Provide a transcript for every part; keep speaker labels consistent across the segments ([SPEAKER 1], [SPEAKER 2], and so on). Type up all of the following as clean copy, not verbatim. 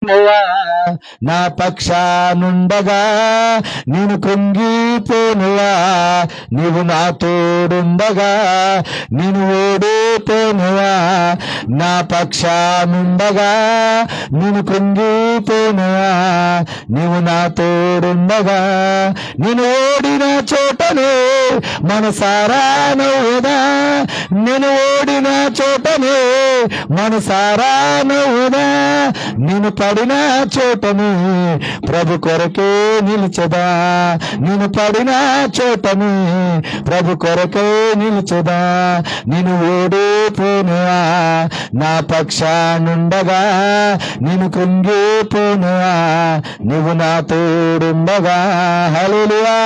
[SPEAKER 1] నువ్వా నా పక్షానుండగా నేను కృంగిపోనువా, నీవు నా తోడుండగా నేను ఓడిపోనువా, నా పక్షానుండగా నేను కృంగిపోనువా, నీవు నా తోడుండగా నేను ఓడిన చోటనే మనసారా నవ్వుదా, నేను ఓడిన చోటనే మనసారా నవ్వుదా, నేను పడిన చోటని ప్రభు కొరకే నిలిచెదా, నేను పడిన చోటని ప్రభు కొరకే నిలిచెదా, నేను ఓడిపోనువా నా పక్షానుండగా నేను కృంగిపోనువా, నువ్వు నా తోడుండగా. హల్లెలూయా.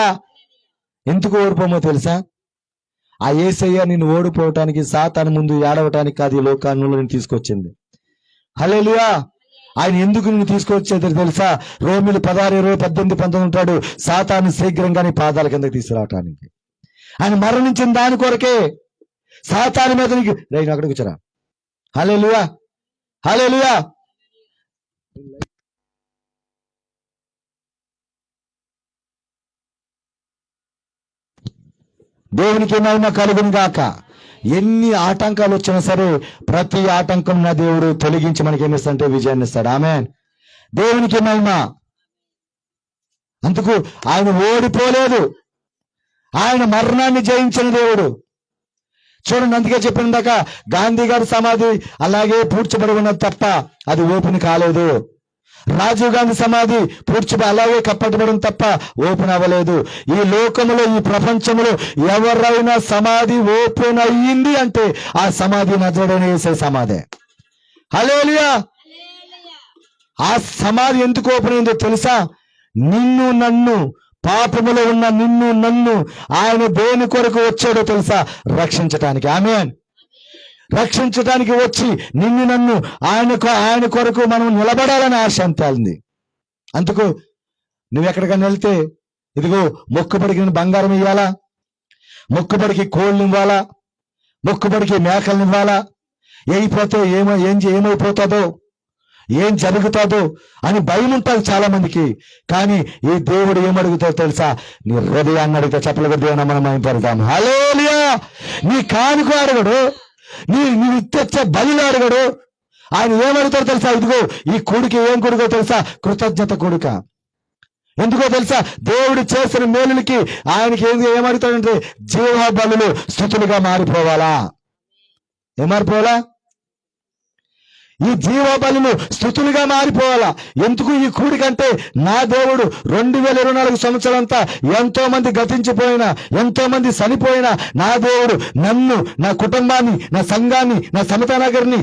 [SPEAKER 1] ఎందుకు ఓడిపోమో తెలుసా? ఆ యేసయ్య నిన్ను ఓడిపోవటానికి, సాతాను ముందు ఏడవటానికి కాదు ఈ లోకాన్ని నేను తీసుకొచ్చింది. హల్లెలూయా. ఆయన ఎందుకు నిన్ను తీసుకొచ్చేది తెలుసా? రోమిలు 16, 20, 18, 19 ఉంటాడు. సాతాను శీఘ్రంగా నీ పాదాల కిందకి తీసుకురావటానికి. ఆయన మరణించిన దాని కొరకే. సాతాను మీద నీకు రైన్ అక్కడికి వచ్చారా. హల్లెలూయా, హల్లెలూయా. దేవునికి మహిమ కలుగును గాక. ఎన్ని ఆటంకాలు వచ్చినా సరే ప్రతి ఆటంకం నా దేవుడు తొలగించి మనకి ఏమిస్తాడంటే విజయాన్ని ఇస్తాడు. ఆమేన్. దేవునికి మహిమ. అందుకు ఆయన ఓడిపోలేదు, ఆయన మరణాన్ని జయించిన దేవుడు. చూడండి, అందుకే చెప్పిన దాకా గాంధీ గారి సమాధి అలాగే పూడ్చబడి ఉన్నది తప్ప అది ఓపెన్ కాలేదు. రాజీవ్ గాంధీ సమాధి పూడ్చబడి అలాగే కప్పటబడి తప్ప ఓపెన్ అవ్వలేదు. ఈ లోకంలో, ఈ ప్రపంచంలో ఎవరైనా సమాధి ఓపెన్ అయ్యింది అంటే ఆ సమాధి నజరేయుడైన యేసయ్య సమాధే. హల్లెలూయా. ఆ సమాధి ఎందుకు ఓపెన్ అయిందో తెలుసా? నిన్ను నన్ను, పాపములో ఉన్న నిన్ను నన్ను ఆయన దేని కొరకు వచ్చాడో తెలుసా? రక్షించటానికి. ఆమేన్. రక్షించడానికి వచ్చి నిన్ను నన్ను ఆయన కొరకు మనం నిలబడాలని ఆశ అంతాలింది. అందుకు నువ్వు ఎక్కడికైనా వెళ్తే ఇదిగో మొక్కుబడికి బంగారం ఇవ్వాలా, మొక్కుబడికి కోళ్ళు ఇవ్వాలా, మొక్కుబడికి మేకలను ఇవ్వాలా, అయిపోతే ఏమైపోతుందో, ఏం జరుగుతుందో అని భయం ఉంటుంది చాలా మందికి. కానీ ఈ దేవుడు ఏమడుగుతాడో తెలుసా? నీ హృదయాన్ని అడిగితే చెప్పలేదు దేవుని మనం భయపడతాం. హల్లెలూయా. నీ కానుక అడగడు, నీవు తెచ్చే బలిలో అడగడు. ఆయన ఏమడుగుతాడో తెలుసా? ఇదిగో ఈ కొడుకు ఏం కొడుకో తెలుసా? కృతజ్ఞత కొడుక. ఎందుకో తెలుసా? దేవుడు చేసిన మేలులకి ఆయనకి ఏమడుగుతాడంటే జీవ బలులు స్తుతులుగా మారిపోవాలా. ఏం మారిపోవాలా? ఈ జీవ బలులు స్తుతులుగా మారిపోవాలా. ఎందుకు ఈ కూడికంటే నా దేవుడు 2024 సంవత్సరాలంతా ఎంతో మంది గతించిపోయినా, ఎంతో మంది చనిపోయినా నా దేవుడు నన్ను, నా కుటుంబాన్ని, నా సంఘాన్ని, నా సమతా నగర్ని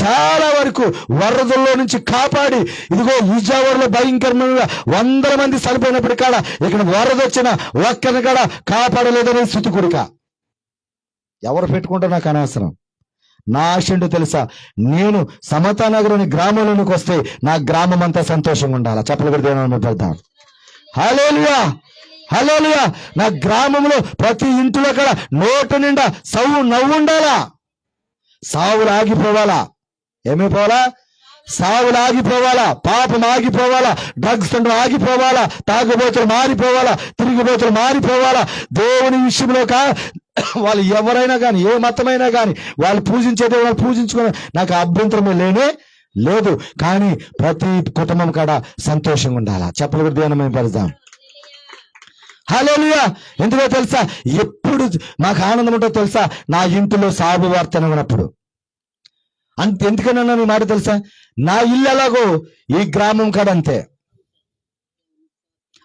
[SPEAKER 1] చాలా వరకు వరదల్లో నుంచి కాపాడి, ఇదిగో విజయవాడలో భయంకరంగా 100 మంది చనిపోయినప్పుడు కాడ ఇక్కడ వరద వచ్చిన ఒక్కరిని కాడ కాపాడలేదనే స్తుతి కూడిక. ఎవరు పెట్టుకుంటారు నాకు అనవసరం. నా ఆశ ఏంటో తెలుసా? నేను సమతా నగరం గ్రామంలోనికి వస్తే నా గ్రామం అంతా సంతోషంగా ఉండాలా. చెప్పలు కూడా దేవుని పెడతాం. హల్లెలూయా, హల్లెలూయా. నా గ్రామంలో ప్రతి ఇంటిలో కూడా నోటు నిండా నవ్వు ఉండాలా. సావులు ఆగిపోవాలా. ఏమైపోవాలా? సావులు ఆగిపోవాలా, పాపం ఆగిపోవాలా, డ్రగ్స్ ఆగిపోవాలా, తాగుబోతులు మారిపోవాలా, తిరిగిబోతులు మారిపోవాలా. దేవుని విషయంలో వాళ్ళు ఎవరైనా కానీ, ఏ మతమైనా కానీ, వాళ్ళు పూజించే దేవుడు పూజించుకునే నాకు అభ్యంతరమే లేనే లేదు. కానీ ప్రతి కుటుంబం కాడ సంతోషంగా ఉండాలా. చెప్పలు కూడా దేవుని మేము పరుద్దాం. హల్లెలూయా. ఎందుకో తెలుసా? ఎప్పుడు మాకు ఆనందం ఉంటుందో తెలుసా? నా ఇంటిలో సాగు వార్తన ఉన్నప్పుడు. ఎందుకన్నా మీ మాట తెలుసా? నా ఇల్లు ఎలాగో ఈ గ్రామం కాడంతే.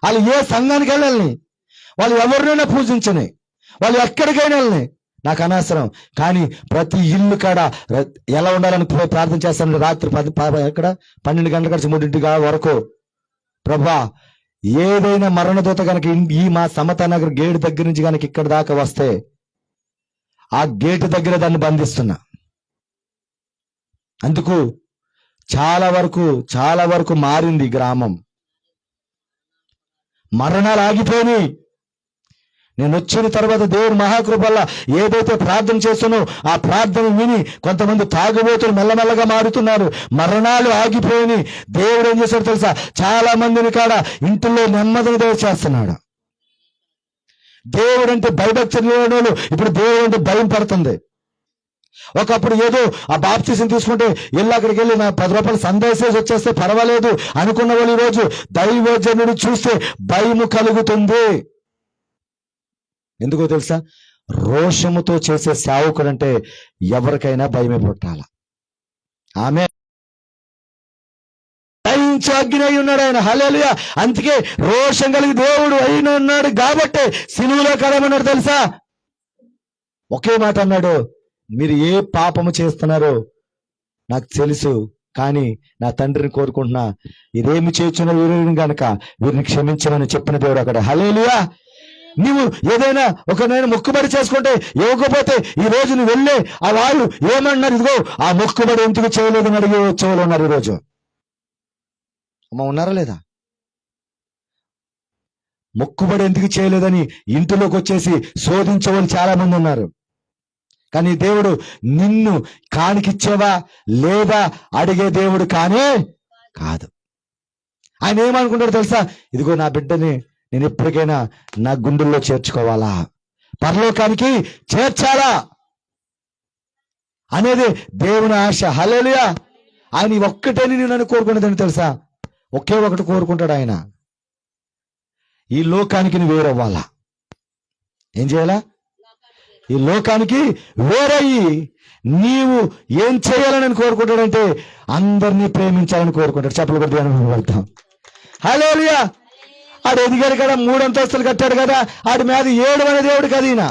[SPEAKER 1] వాళ్ళు ఏ సంఘానికి వెళ్ళాలని, వాళ్ళు ఎవరినైనా పూజించని, వాళ్ళు ఎక్కడికైనా వెళ్ళని నాకు అనవసరం. కానీ ప్రతి ఇల్లు కాడ ఎలా ఉండాలని ప్రార్థన చేస్తాను. రాత్రి 12 గంటల కలిసి 3 వరకు ప్రభా ఏదైనా మరణదూత కనుక ఈ మా సమతా నగర్ గేటు దగ్గర నుంచి కనుక ఇక్కడ దాకా వస్తే ఆ గేటు దగ్గర దాన్ని బంధిస్తున్నా. అందుకు చాలా వరకు మారింది గ్రామం. మరణాలు ఆగిపోయి నేను వచ్చిన తర్వాత దేవుని మహాకృప వల్ల ఏదైతే ప్రార్థన చేస్తానో ఆ ప్రార్థన విని కొంతమంది తాగుబోతులు మెల్లమెల్లగా మారుతున్నారు, మరణాలు ఆగిపోయి దేవుడు ఏం చేశాడు తెలుసా, చాలా మందిని కాడ ఇంటిలో నెమ్మదిని చేస్తున్నాడు. దేవుడు అంటే భయభక్తి లేని వాళ్ళు ఇప్పుడు దేవుడు అంటే భయం పడుతుంది. ఒకప్పుడు ఏదో ఆ బాప్తిసం తీసుకుంటే వెళ్ళి అక్కడికి వెళ్ళి నా 10 రూపాయలు సందేశేసి వచ్చేస్తే పర్వాలేదు అనుకున్న వాళ్ళు ఈరోజు దైవజనుడు చూస్తే భయము కలుగుతుంది. ఎందుకో తెలుసా, రోషముతో చేసే సేవకుడు అంటే ఎవరికైనా భయమే పుట్టాల. ఆమె దయించి అగ్ని అయి ఉన్నాడు ఆయన. హల్లెలూయా. అందుకే రోషం కలిగి దేవుడు అయిన ఉన్నాడు కాబట్టి సిలువలో కడమన్నాడు తెలుసా. ఒకే మాట అన్నాడు, మీరు ఏ పాపము చేస్తున్నారో నాకు తెలుసు, కానీ నా తండ్రిని కోరుకుంటున్నా, ఇదేమి చేస్తున్నా వీరిని గనక వీరిని క్షమించమని చెప్పిన దేవుడు అక్కడ. హల్లెలూయా. నీవు ఏదైనా ఒకనైనా మొక్కుబడి చేసుకుంటే ఇవ్వకపోతే ఈ రోజు నువ్వు వెళ్ళే ఆ వాళ్ళు ఏమన్నారు, ఇదిగో ఆ మొక్కుబడి ఎందుకు చేయలేదని అడిగే వచ్చేవాళ్ళు ఉన్నారు ఈరోజు. అమ్మ ఉన్నారా లేదా? మొక్కుబడి ఎందుకు చేయలేదని ఇంటిలోకి వచ్చేసి శోధించే వాళ్ళు చాలా మంది ఉన్నారు. కానీ దేవుడు నిన్ను కానికిచ్చేవా లేదా అడిగే దేవుడు కానే కాదు. ఆయన ఏమనుకుంటాడు తెలుసా, ఇదిగో నా బిడ్డని నేను ఎప్పటికైనా నా గుండెల్లో చేర్చుకోవాలా, పరలోకానికి చేర్చాలా అనేది దేవుని ఆశ. హల్లెలూయా. ఆయన ఒక్కటేని నేను నన్ను కోరుకునేదని తెలుసా, ఒకే ఒకటి కోరుకుంటాడు ఆయన, ఈ లోకానికి నువ్వు వేరవ్వాలా. ఏం చేయాలా? ఈ లోకానికి వేరయ్యి నీవు ఏం చేయాలని కోరుకుంటాడంటే అందరినీ ప్రేమించాలని కోరుకుంటాడు. చెప్పలు కొద్దిగా వెళ్తాం. హల్లెలూయా. ఆడు ఎదిగాడు కదా, 3 అంతస్తులు కట్టాడు కదా, ఆడి మీద 7 అనే దేవుడు కదా ఈయన.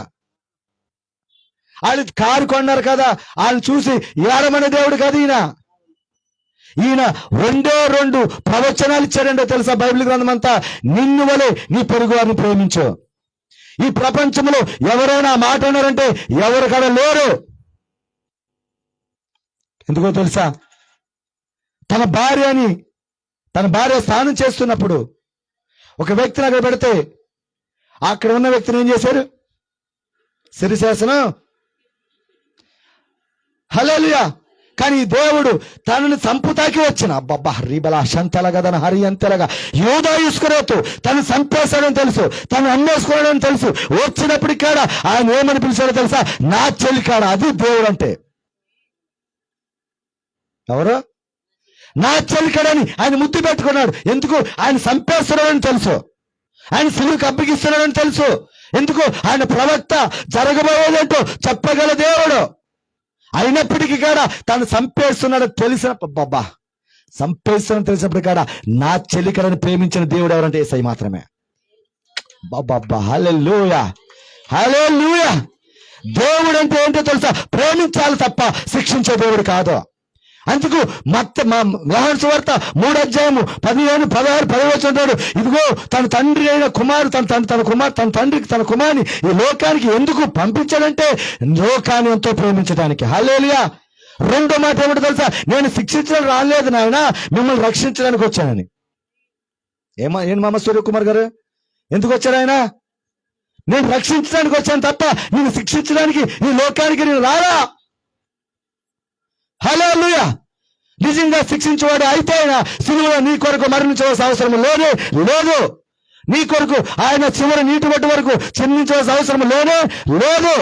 [SPEAKER 1] వాళ్ళు కారు కొన్నారు కదా, వాళ్ళు చూసి 7 దేవుడు కదా ఈయన. ఈయన 2 ప్రవచనాలు ఇచ్చాడంటే తెలుసా బైబిల్ గ్రంథం అంతా, నిన్ను వలె నీ పొరుగు వారిని ప్రేమించు. ఈ ప్రపంచంలో ఎవరైనా మాట అన్నారంటే ఎవరు కాడ లేరు. ఎందుకో తెలుసా, తన భార్య స్నానం చేస్తున్నప్పుడు ఒక వ్యక్తిని అక్కడ పెడితే అక్కడ ఉన్న వ్యక్తిని ఏం చేశారు, శిరశాసనం. హల్లెలూయా. కానీ దేవుడు తనని చంపుతాకి వచ్చిన అబ్బబ్బా హరిబల అశంతలగదన హరి అంతెలగా యోధా ఇస్కరియోతు తను చంపేశాడని తెలుసు, తను అమ్మేసుకోవడని తెలుసు. వచ్చినప్పటికి కాడ ఆయన ఏమని పిలిచాడో తెలుసా, నా చెల్లి కాడ. అది దేవుడు అంటే. ఎవరు? నా చెల్లి కాడని ఆయన ముద్దు పెట్టుకున్నాడు. ఎందుకు? ఆయన చంపేస్తున్నాడని తెలుసు, ఆయన శిలువకు అప్పగిస్తున్నాడని తెలుసు. ఎందుకు? ఆయన ప్రవక్త, జరగబోయేదేంటో చెప్పగల దేవుడు. అయినప్పటికీ కాడ తను చంపేస్తున్నాడు తెలిసిన బాబా చంపేస్తున్నాడు తెలిసినప్పుడు కాడ నా చెల్లికలను ప్రేమించిన దేవుడు ఎవరంటే యేసయ్య మాత్రమే. బాబా హల్లెలూయా. హల్లెలూయా. దేవుడు అంటే ఏంటో తెలుసా, ప్రేమించాలి తప్ప శిక్షించే దేవుడు కాదు. అందుకు యోహాను సువార్త 3 అధ్యాయము 15, 16, 17 అంటాడు, ఇదిగో తన తండ్రి అయిన కుమారు తన కుమారుని ఈ లోకానికి ఎందుకు పంపించాడంటే లోకాన్ని ఎంతో ప్రేమించడానికి. హల్లెలూయా. 2వ మాట ఏమిటో తెలుసా, నేను శిక్షించడానికి రాలేదు నాయన, మిమ్మల్ని రక్షించడానికి వచ్చానని. ఏం మామ సూర్యకుమార్ గారు, ఎందుకు వచ్చారు ఆయన? నేను రక్షించడానికి వచ్చాను తప్ప నేను శిక్షించడానికి ఈ లోకానికి నేను రాలా. హల్లెలూయా. నిజంగా శిక్షించేవాడు అయితే ఆయన సిలువలో నీ కొరకు మరణించవలసిన అవసరం లేదు. నీ కొరకు ఆయన చివరి నీటి బొట్టు వరకు చిందించవలసిన అవసరం లేదు.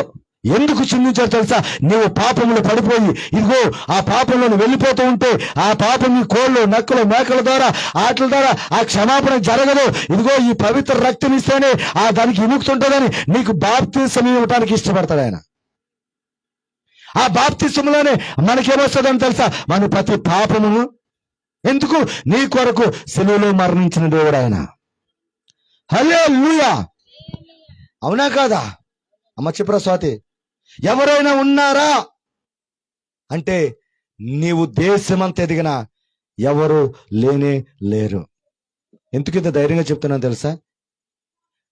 [SPEAKER 1] ఎందుకు చిందించారు తెలుసా, నీవు పాపంలో పడిపోయి ఇదిగో ఆ పాపంలో వెళ్ళిపోతూ ఉంటే ఆ పాపం నీ కోళ్ళు, నక్కలు, మేకల ద్వారా ఆటల ద్వారా ఆ క్షమాపణ జరగదు. ఇదిగో ఈ పవిత్ర రక్తం ఇస్తేనే ఆ దానికి విముక్తుంటుందని నీకు బాప్తిసం ఇవ్వటానికి ఇష్టపడతాడు ఆయన. ఆ బాప్తిసంలోనే మనకేమొస్తుందని తెలుసా, మన ప్రతి పాపమును ఎందుకు నీ కొరకు సిలువలో మరణించిన దేవుడు ఆయన. హల్లెలూయా. అవునా కాదా అమ్మ? చెప్పరా స్వాతి. ఎవరైనా ఉన్నారా అంటే నీవు దేశమంతా ఎదిగినా ఎవరు లేరు. ఎందుకు ఇంత ధైర్యంగా చెప్తున్నాను తెలుసా,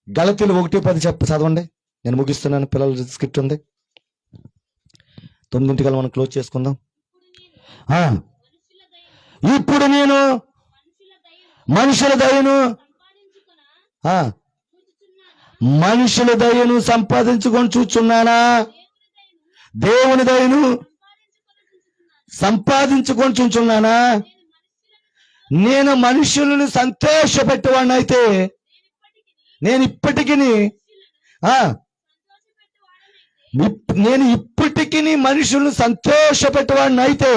[SPEAKER 1] గలతీలు 1:10 చదవండి. నేను ముగిస్తున్నాను, పిల్లల స్క్రిప్ట్ ఉంది. 9 మనం క్లోజ్ చేసుకుందాం. ఇప్పుడు నేను మనుషుల దయను మనుషుల దయను సంపాదించుకొని చూచున్నానా? దేవుని దయను సంపాదించుకొని చూచున్నానా? నేను మనుషులను సంతోషపెట్టేవాడినైతే నేను ఇప్పటికీ మనుషులను సంతోషపెట్టేవాడినైతే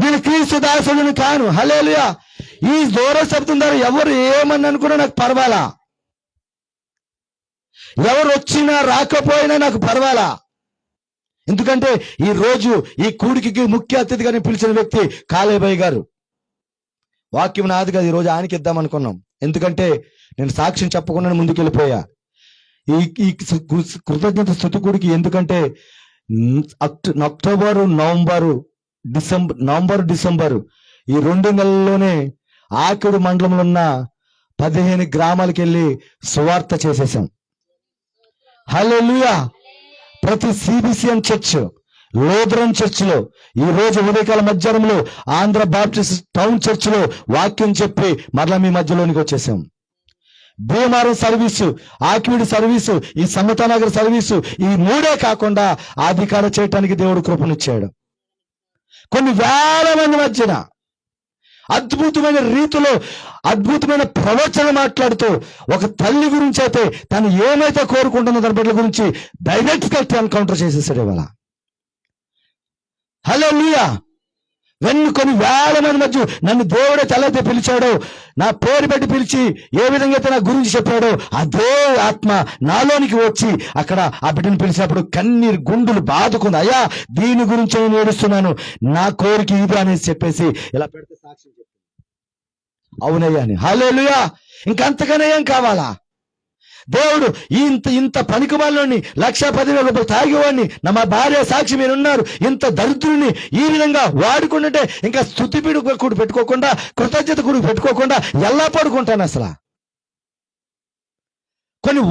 [SPEAKER 1] నేను క్రీస్తు దాసుడిని కాను. హల్లెలూయా. ఈ దూర శబ్దం ద్వారా ఎవరు ఏమని అనుకున్నా నాకు పర్వాలా, ఎవరు వచ్చినా రాకపోయినా నాకు పర్వాలా. ఎందుకంటే ఈ రోజు ఈ కూడికి ముఖ్య అతిథిగా పిలిచిన వ్యక్తి కాలేబయ్య గారు. వాక్యం నాది కాదు, ఈ రోజు ఆయనకి ఇద్దాం అనుకున్నాం. ఎందుకంటే నేను సాక్ష్యం చెప్పకుండా ముందుకు వెళ్ళిపోయా. ఈ కృతజ్ఞత స్తుతి కూడికి ఎందుకంటే అక్టోబరు నవంబరు డిసెంబరు ఈ 2 నెలల్లోనే ఆకిడు మండలంలో ఉన్న 15 గ్రామాలకు వెళ్ళి సువార్త చేసేసాం. హల్లెలూయా. ప్రతి సిబిసిఎన్ చర్చ్, లూథరన్ చర్చిలో, ఈ రోజు ఉదయకాల మధ్యాహ్నంలో ఆంధ్ర బాప్టిస్ట్ టౌన్ చర్చిలో వాక్యం చెప్పి మరలా మీ మధ్యలోనికి వచ్చేసాం. భీమారం సర్వీసు, ఆకివీడి సర్వీసు, ఈ సమతానగర్ సర్వీసు, ఈ 3 కాకుండా అధికారం చేయటానికి దేవుడు కృపనిచ్చాడు. కొన్ని వేల మంది మధ్యన అద్భుతమైన రీతిలో అద్భుతమైన ప్రవచన మాట్లాడుతూ ఒక తల్లి గురించి అయితే తను ఏమైతే కోరుకుంటున్న దాని బిడ్డల గురించి డైరెక్ట్ గా ఎన్కౌంటర్ చేసేసాడు ఇవాళ. హల్లెలూయా. కొన్ని వేల మంది మధ్య నన్ను దేవుడే తెల్లైతే పిలిచాడో, నా పేరు పెట్టి పిలిచి ఏ విధంగా అయితే నా గురించి చెప్పాడో అదే ఆత్మ నాలోనికి వచ్చి అక్కడ ఆ బిడ్డను పిలిచినప్పుడు కన్నీరు గుండులు బాదుకుంది. అయ్యా దీని గురించి నేను ఏడుస్తున్నాను, నా కోరిక ఇది అనేసి చెప్పేసి ఇలా పెడితే సాక్ష్యం చెప్పి అవునయ్యా అని. హల్లెలూయా. ఇంకంతగానే ఏం కావాలా? దేవుడు ఇంత పనికిమాలని 1,10,000 తాగేవాడిని, మా భార్య సాక్షి మీరు ఉన్నారు, ఇంత దరిద్రుని ఈ విధంగా వాడుకుంటుంటే ఇంకా స్తుతి కూడా పెట్టుకోకుండా, కృతజ్ఞత కూడా పెట్టుకోకుండా ఎలా పడుకుంటాను అసలు? కొన్ని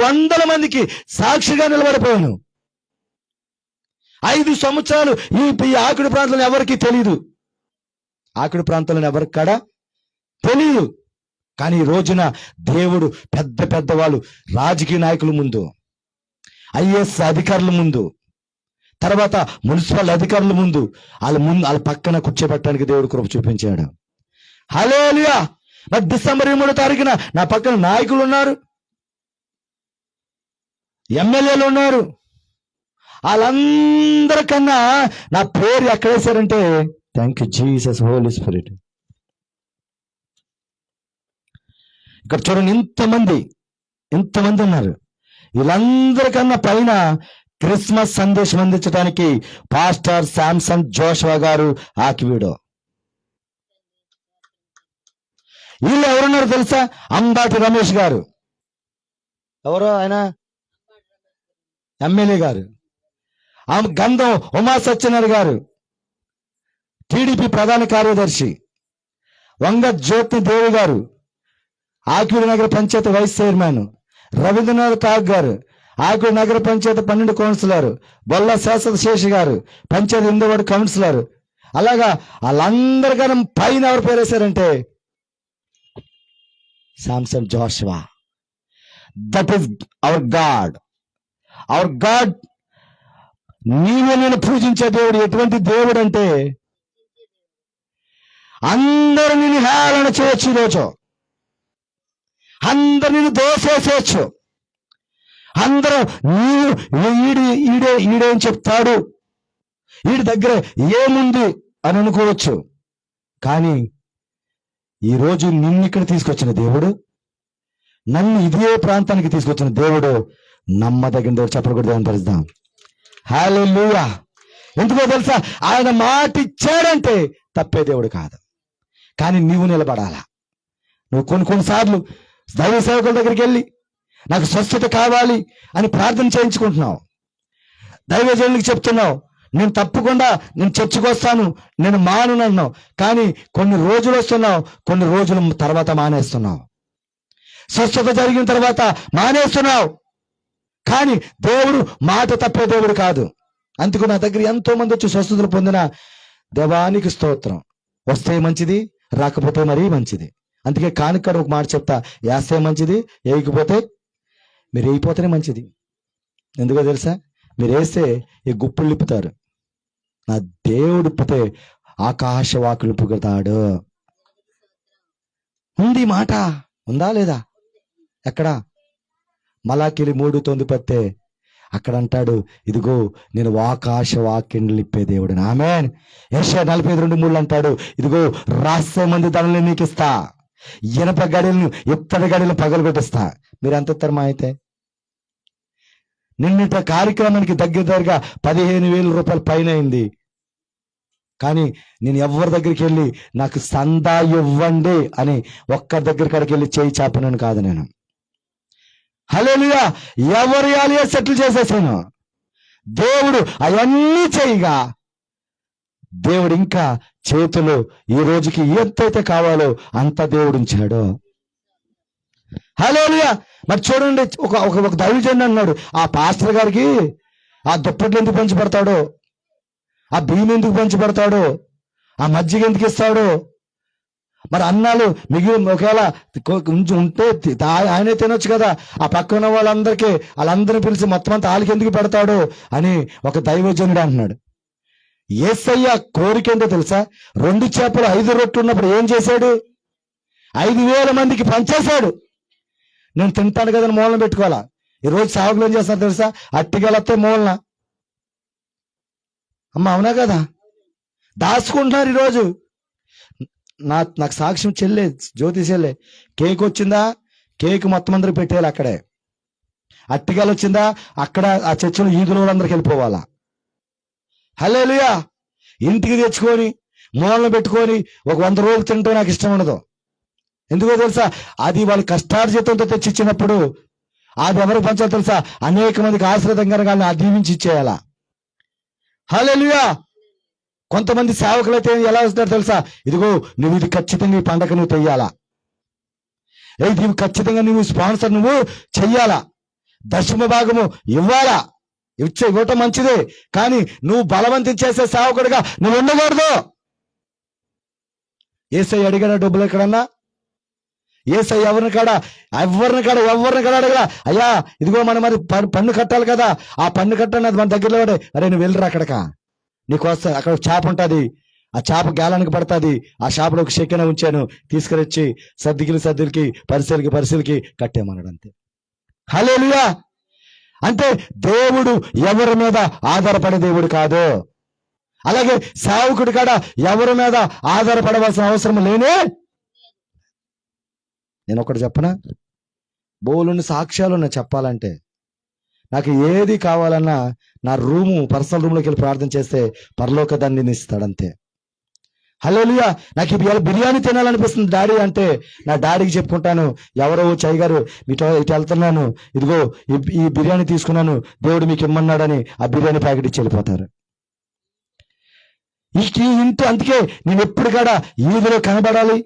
[SPEAKER 1] వందల మందికి సాక్షిగా నిలబడిపోయాను. 5 సంవత్సరాలు ఈ ఆకుడు ప్రాంతంలో ఎవరికి తెలియదు, ఆకుడు ప్రాంతంలో ఎవరికి కాడా తెలియదు. కానీ ఈ రోజున దేవుడు పెద్ద వాళ్ళు, రాజకీయ నాయకుల ముందు, ఐఏఎస్ అధికారుల ముందు, తర్వాత మున్సిపల్ అధికారుల ముందు వాళ్ళ పక్కన కూర్చోబెట్టడానికి దేవుడు కృప చూపించాడు. హల్లెలూయా. మరి డిసెంబర్ 23వ తారీఖున నా పక్కన నాయకులు ఉన్నారు, ఎమ్మెల్యేలు ఉన్నారు. వాళ్ళందరికన్నా నా పేరు ఎక్కడేశారంటే thank you Jesus holy spirit. ఇక్కడ చూడండి, ఇంతమంది ఉన్నారు. వీళ్ళందరికన్నా పైన క్రిస్మస్ సందేశం అందించడానికి పాస్టర్ శాంసన్ జోషువా గారు ఆకివీడు. వీళ్ళు ఎవరున్నారు తెలుసా? అంబాటి రమేష్ గారు. ఎవరో ఆయన ఎమ్మెల్యే గారు. గంధం ఉమా సత్యనారాయణ గారు టీడీపీ ప్రధాన కార్యదర్శి. వంగ జ్యోతి దేవి గారు ఆకివీడు నగర పంచాయతీ వైస్ చైర్మన్. రవీంద్రనాథ్ ఠాక్ గారు ఆకివీడు నగర పంచాయతీ 12 కౌన్సిలర్. బొల్ల శాశ్వతశేషి గారు పంచాయతీ 8వ వార్డు కౌన్సిలర్. అలాగా వాళ్ళందరికన్నా పైన ఎవరు పేరు వేశారంటే Samson Joshua. That is our God. నీవు నేను పూజించే దేవుడు ఎటువంటి దేవుడు అంటే అందరూ నిన్ను హేళన చేయొచ్చు, ఈరోజు అందరు నిన్ను దోసేసేయచ్చు. అందరూ ఈడేం చెప్తాడు, వీడి దగ్గర ఏముంది అని అనుకోవచ్చు. కానీ ఈరోజు నిన్ను ఇక్కడ తీసుకొచ్చిన దేవుడు, నన్ను ఇదే ప్రాంతానికి తీసుకొచ్చిన దేవుడు నమ్మదగిన దేవుడు. చెప్పకూడదు దేవుని పరిస్థితి. హల్లెలూయా. ఎందుకో తెలుసా? ఆయన మాట ఇచ్చాడంటే తప్పే దేవుడు కాదు. కానీ నీవు నిలబడాలా. నువ్వు కొన్నిసార్లు దైవ సేవకుల దగ్గరికి వెళ్ళి నాకు స్వస్థత కావాలి అని ప్రార్థన చేయించుకుంటున్నావు. దైవజనులకు చెప్తున్నావు, నేను తప్పకుండా నేను చర్చికి వస్తాను, నేను మానున్నావు. కానీ కొన్ని రోజులు వస్తున్నావు, కొన్ని రోజుల తర్వాత మానేస్తున్నావు. స్వస్థత జరిగిన తర్వాత మానేస్తున్నావు. కానీ దేవుడు మాట తప్పే దేవుడు కాదు. అందుకు నా దగ్గర ఎంతో మంది వచ్చి స్వస్థతలు పొందిన దేవానికి స్తోత్రం. వస్తే మంచిది, రాకపోతే మరీ మంచిది. అందుకే కానుకడ ఒక మాట చెప్తా, వేస్తే మంచిది, వేయకపోతే మీరు వేయిపోతేనే మంచిది. ఎందుకో తెలుసా? మీరు వేస్తే ఈ గుప్పులు నిప్పుతారు, నా దేవుడు ఇప్పితే ఆకాశ వాకులు పుగుతాడు. ఉంది మాట, ఉందా లేదా? ఎక్కడ? మలాకిలి 3:9 అక్కడ అంటాడు, ఇదిగో నేను ఆకాశ వాక్యంలు ఇప్పే దేవుడు. ఆమేన్. యెషయా 45:3 అంటాడు, ఇదిగో రాసే మంది ధనలు నీకు ఇస్తా, ఇనప గడియలను ఇత్తడి గడియలను పగలగొట్టిస్తా. మీరు ఎంత ఇస్తారు? మా అయితే నిన్నటి కార్యక్రమానికి దగ్గరగా 15,000 రూపాయల పైన అయింది. కానీ నేను ఎవరి దగ్గరికి వెళ్ళి నాకు సందా ఇవ్వండి అని ఒక్కరి దగ్గర కాడికి వెళ్ళి చేయి చాపినాను కాదు నేను. హల్లెలూయా. ఎవరి ఆలయ సెటిల్ చేసేసాను. దేవుడు అవన్నీ చేయగా దేవుడు ఇంకా చేతులు ఈ రోజుకి ఎంతైతే కావాలో అంత దేవుడు ఉంచాడు. హల్లెలూయా. మరి చూడండి, ఒక దైవజనుడు అన్నాడు, ఆ పాస్టర్ గారికి ఆ దుప్పట్లు ఎందుకు పంచి పెడతాడు, ఆ బియ్యం ఎందుకు పంచి పెడతాడు, ఆ మజ్జిగ ఎందుకు ఇస్తాడు, మరి అన్నాలు మిగిలిన ఒకవేళ ఉంటే ఆయనే తినొచ్చు కదా, ఆ పక్కన వాళ్ళందరినీ పిలిచి మొత్తం అంతా వాళ్ళకి ఎందుకు పెడతాడు అని ఒక దైవజనుడు అంటున్నాడు. యేసయ్య కోరిక ఏంటో తెలుసా? 2 చేపలు 5 రొట్టెలు ఉన్నప్పుడు ఏం చేశాడు? 5,000 మందికి పంచేశాడు. నేను తింటాను కదా మూలన పెట్టుకోవాలా. ఈరోజు సేవకులు ఏం చేస్తారు తెలుసా? అట్టిగలతో మూలన, అమ్మ అవునా కదా, దాచుకుంటున్నారు. ఈరోజు నాకు సాక్ష్యం చెల్లె, జ్యోతి చెల్లె, కేక్ వచ్చిందా, కేక్ మొత్తం అందరికి పెట్టేయాలి అక్కడే. అట్టిగలు వచ్చిందా, అక్కడ ఆ చర్చలో ఈదులో అందరికి వెళ్ళిపోవాలా. హల్లెలూయా. ఇంటికి తెచ్చుకొని మూలన పెట్టుకొని ఒక 100 రోజులు తింటే నాకు ఇష్టం ఉండదు. ఎందుకో తెలుసా? అది వాళ్ళు కష్టార్జితంతో తెచ్చిచ్చినప్పుడు అది ఎవరికి పంచాలో తెలుసా? అనేక మందికి ఆశ్రదంగా దీవించి ఇచ్చేయాలా. హల్లెలూయా. కొంతమంది సేవకులు అయితే ఎలా వస్తున్నారు తెలుసా? ఇదిగో నువ్వు ఇది ఖచ్చితంగా ఈ పండగ నువ్వు తెయ్యాలా, ఇది ఖచ్చితంగా నువ్వు స్పాన్సర్ నువ్వు చెయ్యాలా, దశమ భాగము ఇవ్వాలా. ఇవ్వటం మంచిదే, కానీ నువ్వు బలవంతం చేసే సేవకుడిగా నువ్వు ఉండకూడదు. యేసయ్య అడిగాడా డబ్బులు ఎక్కడన్నా? యేసయ్య ఎవరిని కాడ అడగలా, అయ్యా ఇదిగో మనం మరి పన్ను కట్టాలి కదా, ఆ పన్ను కట్టని అది మన దగ్గరలో పడే, అరే నువ్వు వెళ్ళరా అక్కడక, నీకు వస్తా, అక్కడ చేప ఉంటుంది, ఆ చేప గేలానికి పడుతుంది, ఆ చేపలో ఒక చెక్కెన ఉంచాను, తీసుకురొచ్చి సర్దికి పరిశీలికి కట్టేమన్నాడు. అంతే. హల్లెలూయా. అంటే దేవుడు ఎవరి మీద ఆధారపడే దేవుడు కాదు. అలాగే సేవకుడి కాడ ఎవరి మీద ఆధారపడవలసిన అవసరం లేనే. నేను ఒకటి చెప్పనా, బోలుని సాక్ష్యాలు ఉన్నాయి చెప్పాలంటే. నాకు ఏది కావాలన్నా నా పర్సనల్ రూమ్లోకి వెళ్ళి ప్రార్థన చేస్తే పరలోక దండిని ఇస్తాడు. అంతే. హల్లెలూయా. నాకు ఇవాళ బిర్యానీ తినాలనిపిస్తుంది డాడీ అంటే నా డాడీకి చెప్పుకుంటాను, ఎవరో చై గారు ఇటు వెళ్తున్నాను, ఇదిగో ఈ బిర్యానీ తీసుకున్నాను, దేవుడు మీకు ఇమ్మన్నాడని ఆ బిర్యానీ ప్యాకెట్ ఇచ్చి వెళ్ళిపోతారు. అందుకే నేను ఎప్పుడు కూడా ఈదులో కనబడాలి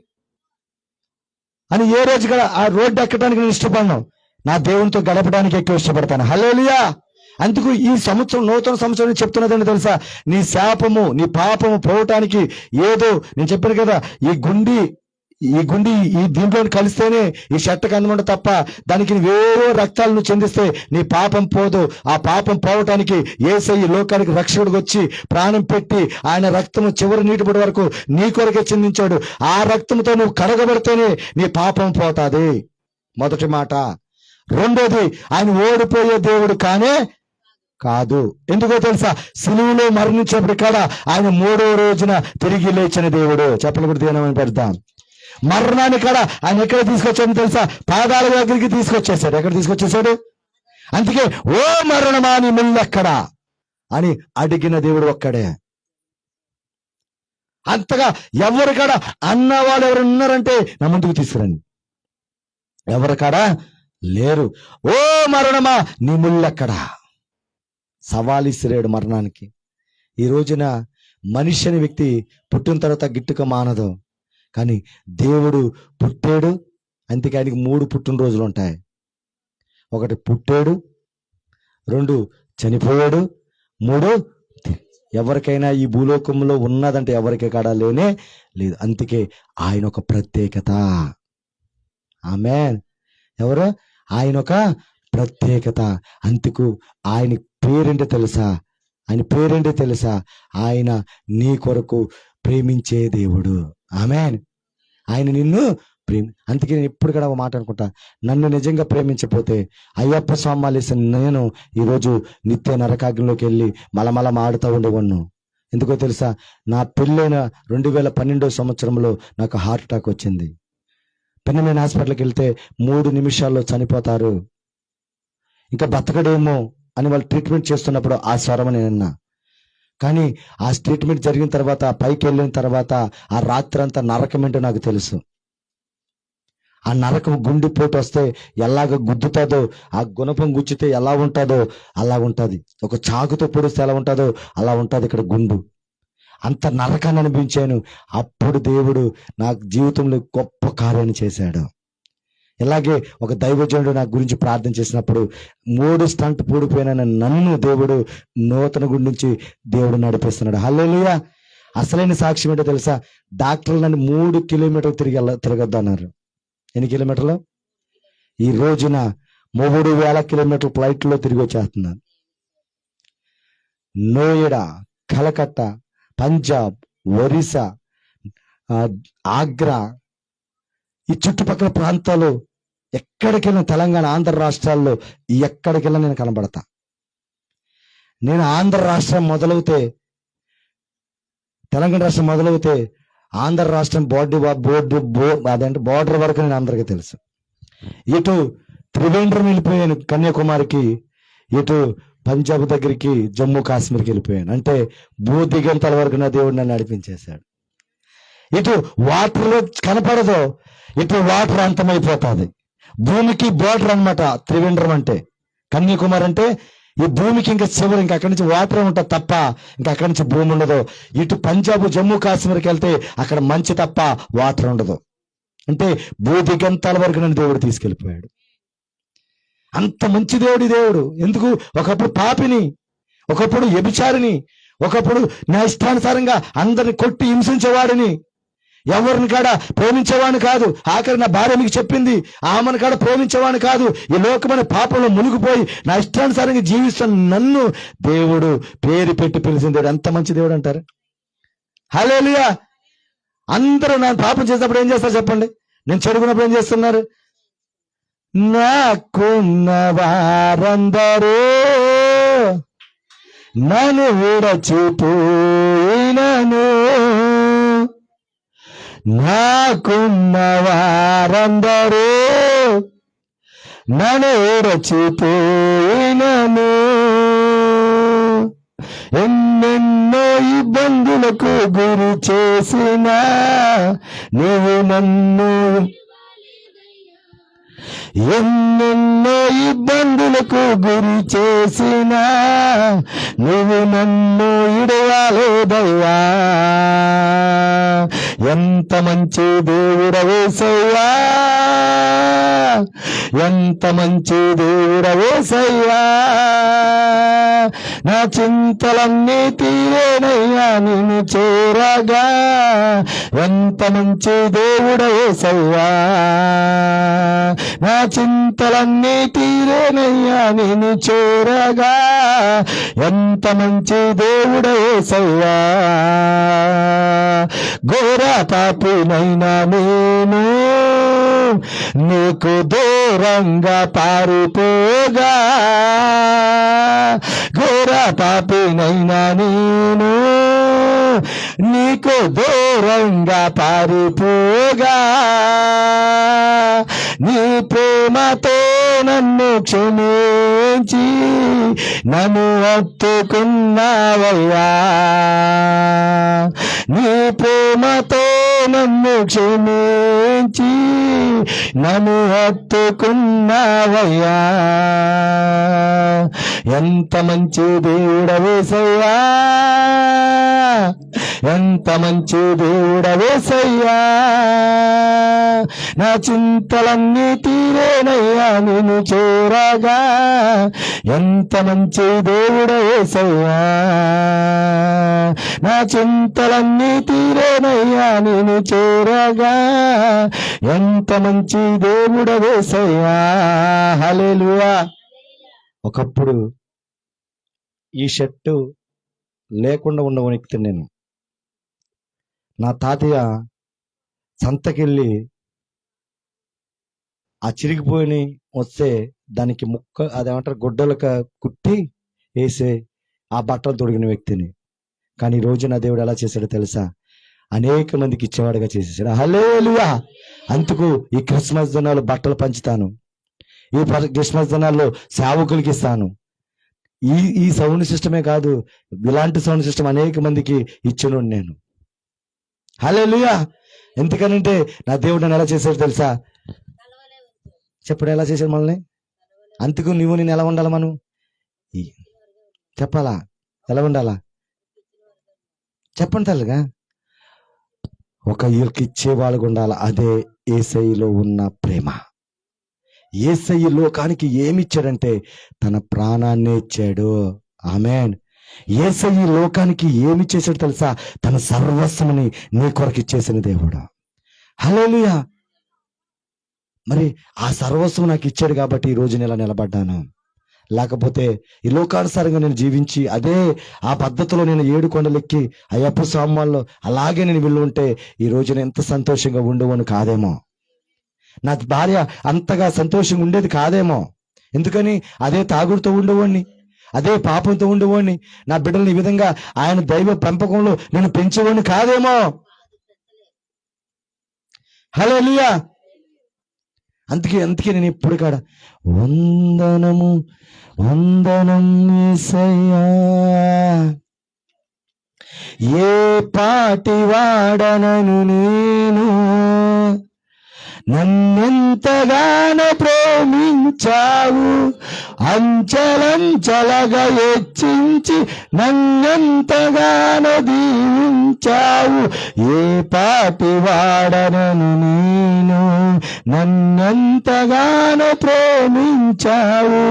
[SPEAKER 1] అని ఏ రోజు కూడా ఆ రోడ్డు ఎక్కడానికి నేను ఇష్టపడను, నా దేవునితో గడపడానికి ఎక్కువ ఇష్టపడతాను. హల్లెలూయా. అందుకు ఈ సంవత్సరం, నూతన సంవత్సరం చెప్తున్నదని తెలుసా? నీ శాపము నీ పాపము పోవటానికి ఏదో నేను చెప్పాను కదా, ఈ గుండి ఈ దీంట్లో కలిస్తేనే ఈ చెట్టకు అందమంట తప్ప దానికి వేరే రక్తాలను చెందిస్తే నీ పాపం పోదు. ఆ పాపం పోవటానికి యేసయ్య లోకానికి రక్షకుడికి వచ్చి ప్రాణం పెట్టి ఆయన రక్తము చివరి నీటిపడి వరకు నీ కొరకే చెందించాడు. ఆ రక్తంతో నువ్వు కడగబడితేనే నీ పాపం పోతాది. మొదటి మాట. రెండోది, ఆయన ఓడిపోయే దేవుడు కానే కాదు. ఎందుకో తెలుసా? సిలువలో మరణించినప్పుడు కూడా ఆయన 3వ రోజున తిరిగి లేచిన దేవుడు. చెప్పలు కూడా దేనమని పెడతాం. మరణాన్ని కూడా ఆయన ఎక్కడ తీసుకొచ్చాడని తెలుసా? పాదాల దగ్గరికి తీసుకొచ్చేసాడు. ఎక్కడ తీసుకొచ్చేసాడు? అందుకే ఓ మరణమా నీ ముల్లెక్కడా అని అడిగిన దేవుడు ఒక్కడే. అంతగా ఎవరు కాడ అన్న వాళ్ళు ఎవరు ఉన్నారంటే నా ముందుకు తీసుకురండి. ఎవరు కాడా లేరు. ఓ మరణమా నీ ముల్లెక్కడా సవాలిసిరాడు మరణానికి. ఈ రోజున మనిషి అనే వ్యక్తి పుట్టిన తర్వాత గిట్టుక మానదు, కానీ దేవుడు పుట్టాడు, అందుకే ఆయనకి 3 పుట్టినరోజులు ఉంటాయి. 1 పుట్టాడు, 2 చనిపోయాడు, 3 ఎవరికైనా ఈ భూలోకంలో ఉన్నదంటే ఎవరికి కాడా లేనే లేదు. అందుకే ఆయన ఒక ప్రత్యేకత. ఆమేన్. ఎవరు? ఆయన ఒక ప్రత్యేకత. అందుకు ఆయన పేరేంటో తెలుసా? ఆయన పేరేంటో తెలుసా? ఆయన నీ కొరకు ప్రేమించే దేవుడు. ఆమేన్. ఆయన నిన్ను అందుకే నేను ఇప్పుడు కూడా ఒక మాట అనుకుంటా, నన్ను నిజంగా ప్రేమించకపోతే అయ్యప్ప స్వామాలేసిన నేను ఈరోజు నిత్య నరకాగ్నిలోకి వెళ్ళి మలమల మాడుతూ ఉండేవాడిను. ఎందుకో తెలుసా? నా పెళ్ళైన 2012 సంవత్సరంలో నాకు హార్ట్ అటాక్ వచ్చింది. పెన్నమైన హాస్పిటల్కి వెళ్తే 3 నిమిషాల్లో చనిపోతారు, ఇంకా బతకడేమో అని వాళ్ళు ట్రీట్మెంట్ చేస్తున్నప్పుడు ఆ స్వరం నేను విన్నా. కానీ ఆ ట్రీట్మెంట్ జరిగిన తర్వాత, పైకి వెళ్ళిన తర్వాత ఆ రాత్రి అంతా నరకం ఏంటో నాకు తెలుసు. ఆ నరకం గుండెపోటు వస్తే ఎలాగ గుద్దుతుందో, ఆ గుణపం గుచ్చితే ఎలా ఉంటుందో అలా ఉంటుంది. ఒక చాకుతో పొడిస్తే ఎలా ఉంటుందో అలా ఉంటుంది ఇక్కడ గుండు. అంత నరకాన్ని అనిపించాను. అప్పుడు దేవుడు నా జీవితంలో గొప్ప కార్యాన్ని చేశాడు. ఇలాగే ఒక దైవజనుడు నా గురించి ప్రార్థన చేసినప్పుడు 3 స్టంట్ పూడిపోయిన నన్ను దేవుడు నూతన గుడి నుంచి దేవుడు నడిపిస్తున్నాడు. హల్లెలూయా. అసలైన సాక్ష్యం ఏంటో తెలుసా? డాక్టర్లు నన్ను 3 కిలోమీటర్లు తిరగొద్దు అన్నారు. ఎన్ని కిలోమీటర్లు? ఈ రోజున 3,000 కిలోమీటర్ల ఫ్లైట్లో తిరిగి వచ్చేస్తున్నాను. నోయిడా, కలకత్తా, పంజాబ్, ఒరిస్సా, ఆగ్రా, ఈ చుట్టుపక్కల ప్రాంతాలు ఎక్కడికెళ్ళిన, తెలంగాణ, ఆంధ్ర రాష్ట్రాల్లో ఎక్కడికెళ్ళినా నేను కనబడతా. నేను ఆంధ్ర రాష్ట్రం మొదలవుతే, తెలంగాణ రాష్ట్రం మొదలవుతే ఆంధ్ర రాష్ట్రం అదేంటే బోర్డర్ వరకు నేను అందరికీ తెలుసు. ఇటు త్రివేంద్రం వెళ్ళిపోయాను కన్యాకుమారికి, ఇటు పంజాబ్ దగ్గరికి, జమ్మూ కాశ్మీర్కి వెళ్ళిపోయాను. అంటే భూదిగంతాల వరకు నా దేవుడు నన్ను నడిపించేశాడు. ఇటు వాటర్లో కనపడదు, ఇటు వాటర్ అంతమైపోతుంది. భూమికి బోర్డర్ అన్నమాట త్రివేంద్రం అంటే. కన్యాకుమారి అంటే ఈ భూమికి ఇంకా చివరి, ఇంకా అక్కడి నుంచి వాటర్ ఉంటుంది తప్ప ఇంకా అక్కడి నుంచి భూమి ఉండదు. ఇటు పంజాబ్, జమ్మూ కాశ్మీర్కి వెళ్తే అక్కడ మంచి తప్ప వాటర్ ఉండదు. అంటే భూదిగంతాల వరకు నన్ను దేవుడు తీసుకెళ్ళిపోయాడు. అంత మంచి దేవుడు. ఎందుకు? ఒకప్పుడు పాపిని, ఒకప్పుడు వ్యభిచారిని, ఒకప్పుడు నా ఇష్టానుసారంగా అందరిని కొట్టి హింసించేవాడిని, ఎవరిని కాడ ప్రేమించేవాడిని కాదు. ఆఖరి నా భార్య మీకు చెప్పింది, ఆమెను కాడ ప్రేమించేవాడిని కాదు. ఈ లోకమైన పాపంలో మునిగిపోయి నా ఇష్టానుసారంగా జీవిస్తున్న నన్ను దేవుడు పేరు పెట్టి పిలిచిన దేవుడు. ఎంత మంచి దేవుడు అంటారు. హల్లెలూయా. అందరూ నా పాపం చేసినప్పుడు ఏం చేస్తారు చెప్పండి? నేను చెడుకున్నప్పుడు ఏం చేస్తున్నారు? నాకున్న వారందరూ నన్ను విడచిపోయినను, నాకున్న వారందరూ నన్ను విడచిపోయినను, ఎన్నెన్నో ఇబ్బందులకు గురి చేసిన నీవు నన్ను, ఎన్నెన్నో ఇబ్బందులకు గురి చేసిన నువ్వు నన్ను ఇడవలేదయ్యా. ఎంత మంచి దేవుడవేసయ్యా, ఎంత మంచి దేవుడవేసయ్యా. నా చింతలన్నీ తీరేనయ్యా నిన్ను చేరగా. ఎంత మంచి దేవుడవేసయ్యా, నా చింతలన్నీ తీరేనయ్యా నిన్ను చేరగా. ఎంత మంచి దేవుడవేసయ్యా. ఘోర పాపినైనా నేను నీకు దూరంగా పారిపోగా, ఘోర పాపినైనా నేను నీకు దూరంగా పారిపోగా. నీ ప్రేమతో నన్ను క్షమించి నన్ను హత్తుకున్నావయ్యా. నీ ప్రేమతో నన్ను క్షమించి నన్ను హత్తుకున్నావయ్యా. ఎంత మంచి దేవుడవేసయ్యా, ఎంత మంచి దేవుడవేసయ్యా. నా చింతలన్నీ తీరేనయ్యా నిన్ను చేరగా. ఎంత మంచి దేవుడు యేసయ్యా, నా చింతలన్నీ తీరేనయ్యా నిన్ను చేరగా. ఎంత మంచి దేవుడు యేసయ్యా. హల్లెలూయా. ఒకప్పుడు ఈ షర్టు లేకుండా ఉన్న వ్యక్తిని నేను. నా తాతయ్య సంతకెళ్ళి ఆ చిరిగిపోయి వస్తే దానికి ముక్క అదేమంటారు గుడ్డలకు కుట్టి వేసే ఆ బట్టలు తొడిగిన వ్యక్తిని. కానీ ఈ రోజు నా దేవుడు ఎలా చేశాడో తెలుసా? అనేక మందికి ఇచ్చేవాడుగా చేసేసాడు. హల్లెలూయా. అందుకు ఈ క్రిస్మస్ దినాలు బట్టలు పంచుతాను, ఈ క్రిస్మస్ దినాల్లో సేవకులకి ఇస్తాను. ఈ సౌండ్ సిస్టమే కాదు, ఇలాంటి సౌండ్ సిస్టమ్ అనేక మందికి ఇచ్చిన నేను. హల్లెలూయా. ఎందుకనంటే నా దేవుడు నన్ను ఎలా చేశాడు తెలుసా? చెప్పడు ఎలా చేశాడు మనల్ని. అందుకు నువ్వు నేను ఎలా ఉండాలి? మనం చెప్పాలా? ఎలా ఉండాలా? చెప్పండి తల్లిగా. ఒక ఇచ్చే వాళ్ళకు ఉండాలి. అదే యేసయ్యలో ఉన్న ప్రేమ. యేసయ్య లోకానికి ఏమి ఇచ్చాడంటే తన ప్రాణాన్ని ఇచ్చాడు. ఆమేన్. యేసయ్య లోకానికి ఏమి చేశాడు తెలుసా? తన సర్వస్వముని నీ కొరకు ఇచ్చేసిన దేవుడు. హల్లెలూయా. మరి ఆ సర్వస్వం నాకు ఇచ్చాడు కాబట్టి ఈ రోజు నేను ఇలా నిలబడ్డాను. లేకపోతే ఈ లోకానుసారంగా నేను జీవించి అదే ఆ పద్ధతిలో నేను 7 కొండలెక్కి అయ్యప్ప స్వాముల్లో అలాగే నేను వెళ్ళి ఉంటే ఈ రోజు నేను ఎంత సంతోషంగా ఉండేవాడిని కాదేమో. నా భార్య అంతగా సంతోషంగా ఉండేది కాదేమో. ఎందుకని? అదే తాగుడుతో ఉండేవాడిని, అదే పాపంతో ఉండేవాడిని. నా బిడ్డలను ఈ విధంగా ఆయన దైవ పెంపకంలో నేను పెంచేవాడిని కాదేమో. హల్లెలూయా. అందుకే నేను ఇప్పుడు కాడ వందనము వందనం యేసయ్యా, ఏ పాటి వాడనను నేను, నన్నెంతగానో ప్రేమించావు, అంచలంచలగా హెచ్చించి నన్నెంతగానో దీవించావు. ఏ పాటి వాడనను నేను, నన్నెంతగానో ప్రేమించావు,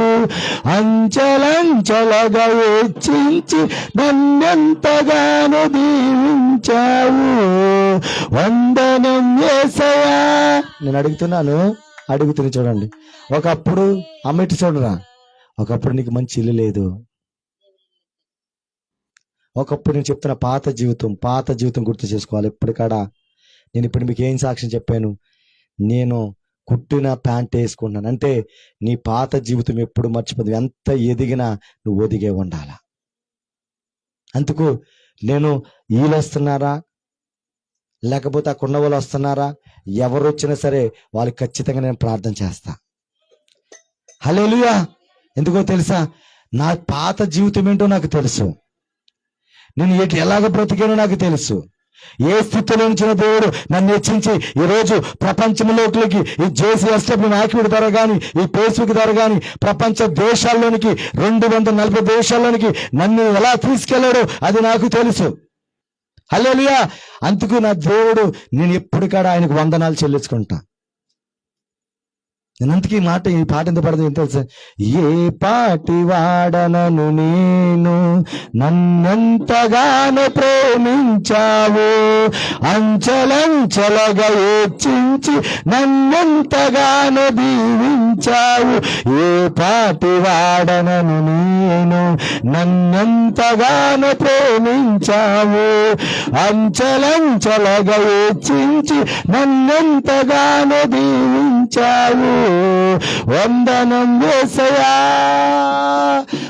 [SPEAKER 1] అంచలంచలగా హెచ్చించి నన్నెంతగానో దీవించావు. వందనం యేసయ్యా. నేను అడుగుతున్నా చూడండి. ఒకప్పుడు అమ్మిటి చూడరా, ఒకప్పుడు నీకు మంచి ఇల్లు లేదు. ఒకప్పుడు నేను చెప్తున్న పాత జీవితం గుర్తు చేసుకోవాలి. నేను ఇప్పుడు మీకు ఏం సాక్ష్యం చెప్పాను? నేను కుట్టిన ప్యాంట్ వేసుకున్నాను అంటే నీ పాత జీవితం ఎప్పుడు మర్చిపోదు. ఎంత ఎదిగినా నువ్వు ఒదిగే ఉండాల. అందుకు నేను వీళ్ళు వస్తున్నారా లేకపోతే ఆ కొండ వాళ్ళు వస్తున్నారా, ఎవరు వచ్చినా సరే వాళ్ళకి ఖచ్చితంగా నేను ప్రార్థన చేస్తా. హల్లెలూయా. ఎందుకో తెలుసా? నా పాత జీవితం ఏంటో నాకు తెలుసు, నేను ఎలాగ బ్రతికానో నాకు తెలుసు. ఏ స్థితిలో ఉంచిన దేవుడు నన్ను హెచ్చించి ఈరోజు ప్రపంచంలోకి ఈ JCSW నాయకుడి ద్వారా కానీ ఈ ఫేస్బుక్ ద్వారా కానీ ప్రపంచ దేశాల్లోనికి 240 దేశాల్లోనికి నన్ను ఎలా తీసుకెళ్లాడో అది నాకు తెలుసు. హల్లెలూయా. అందుకు నా దేవుడు నేను ఎప్పటికాడ ఆయనకు వందనాలు చెల్లించుకుంటా. నేను అందుకే ఈ పాట ఎంత పడదు తెలుసా? ఏ పాటి వాడనను నేను, నన్నెంతగానో ప్రేమించావు, అంచలంచలగా హెచ్చించి నన్నెంతగానో దీవించావు. ఏ పాటి వాడనను నేను, నన్నెంతగానో ప్రేమించావు, అంచలంచలగా హెచ్చించి నన్నెంతగానో దీవించావు. వందనం యేసయ్యా,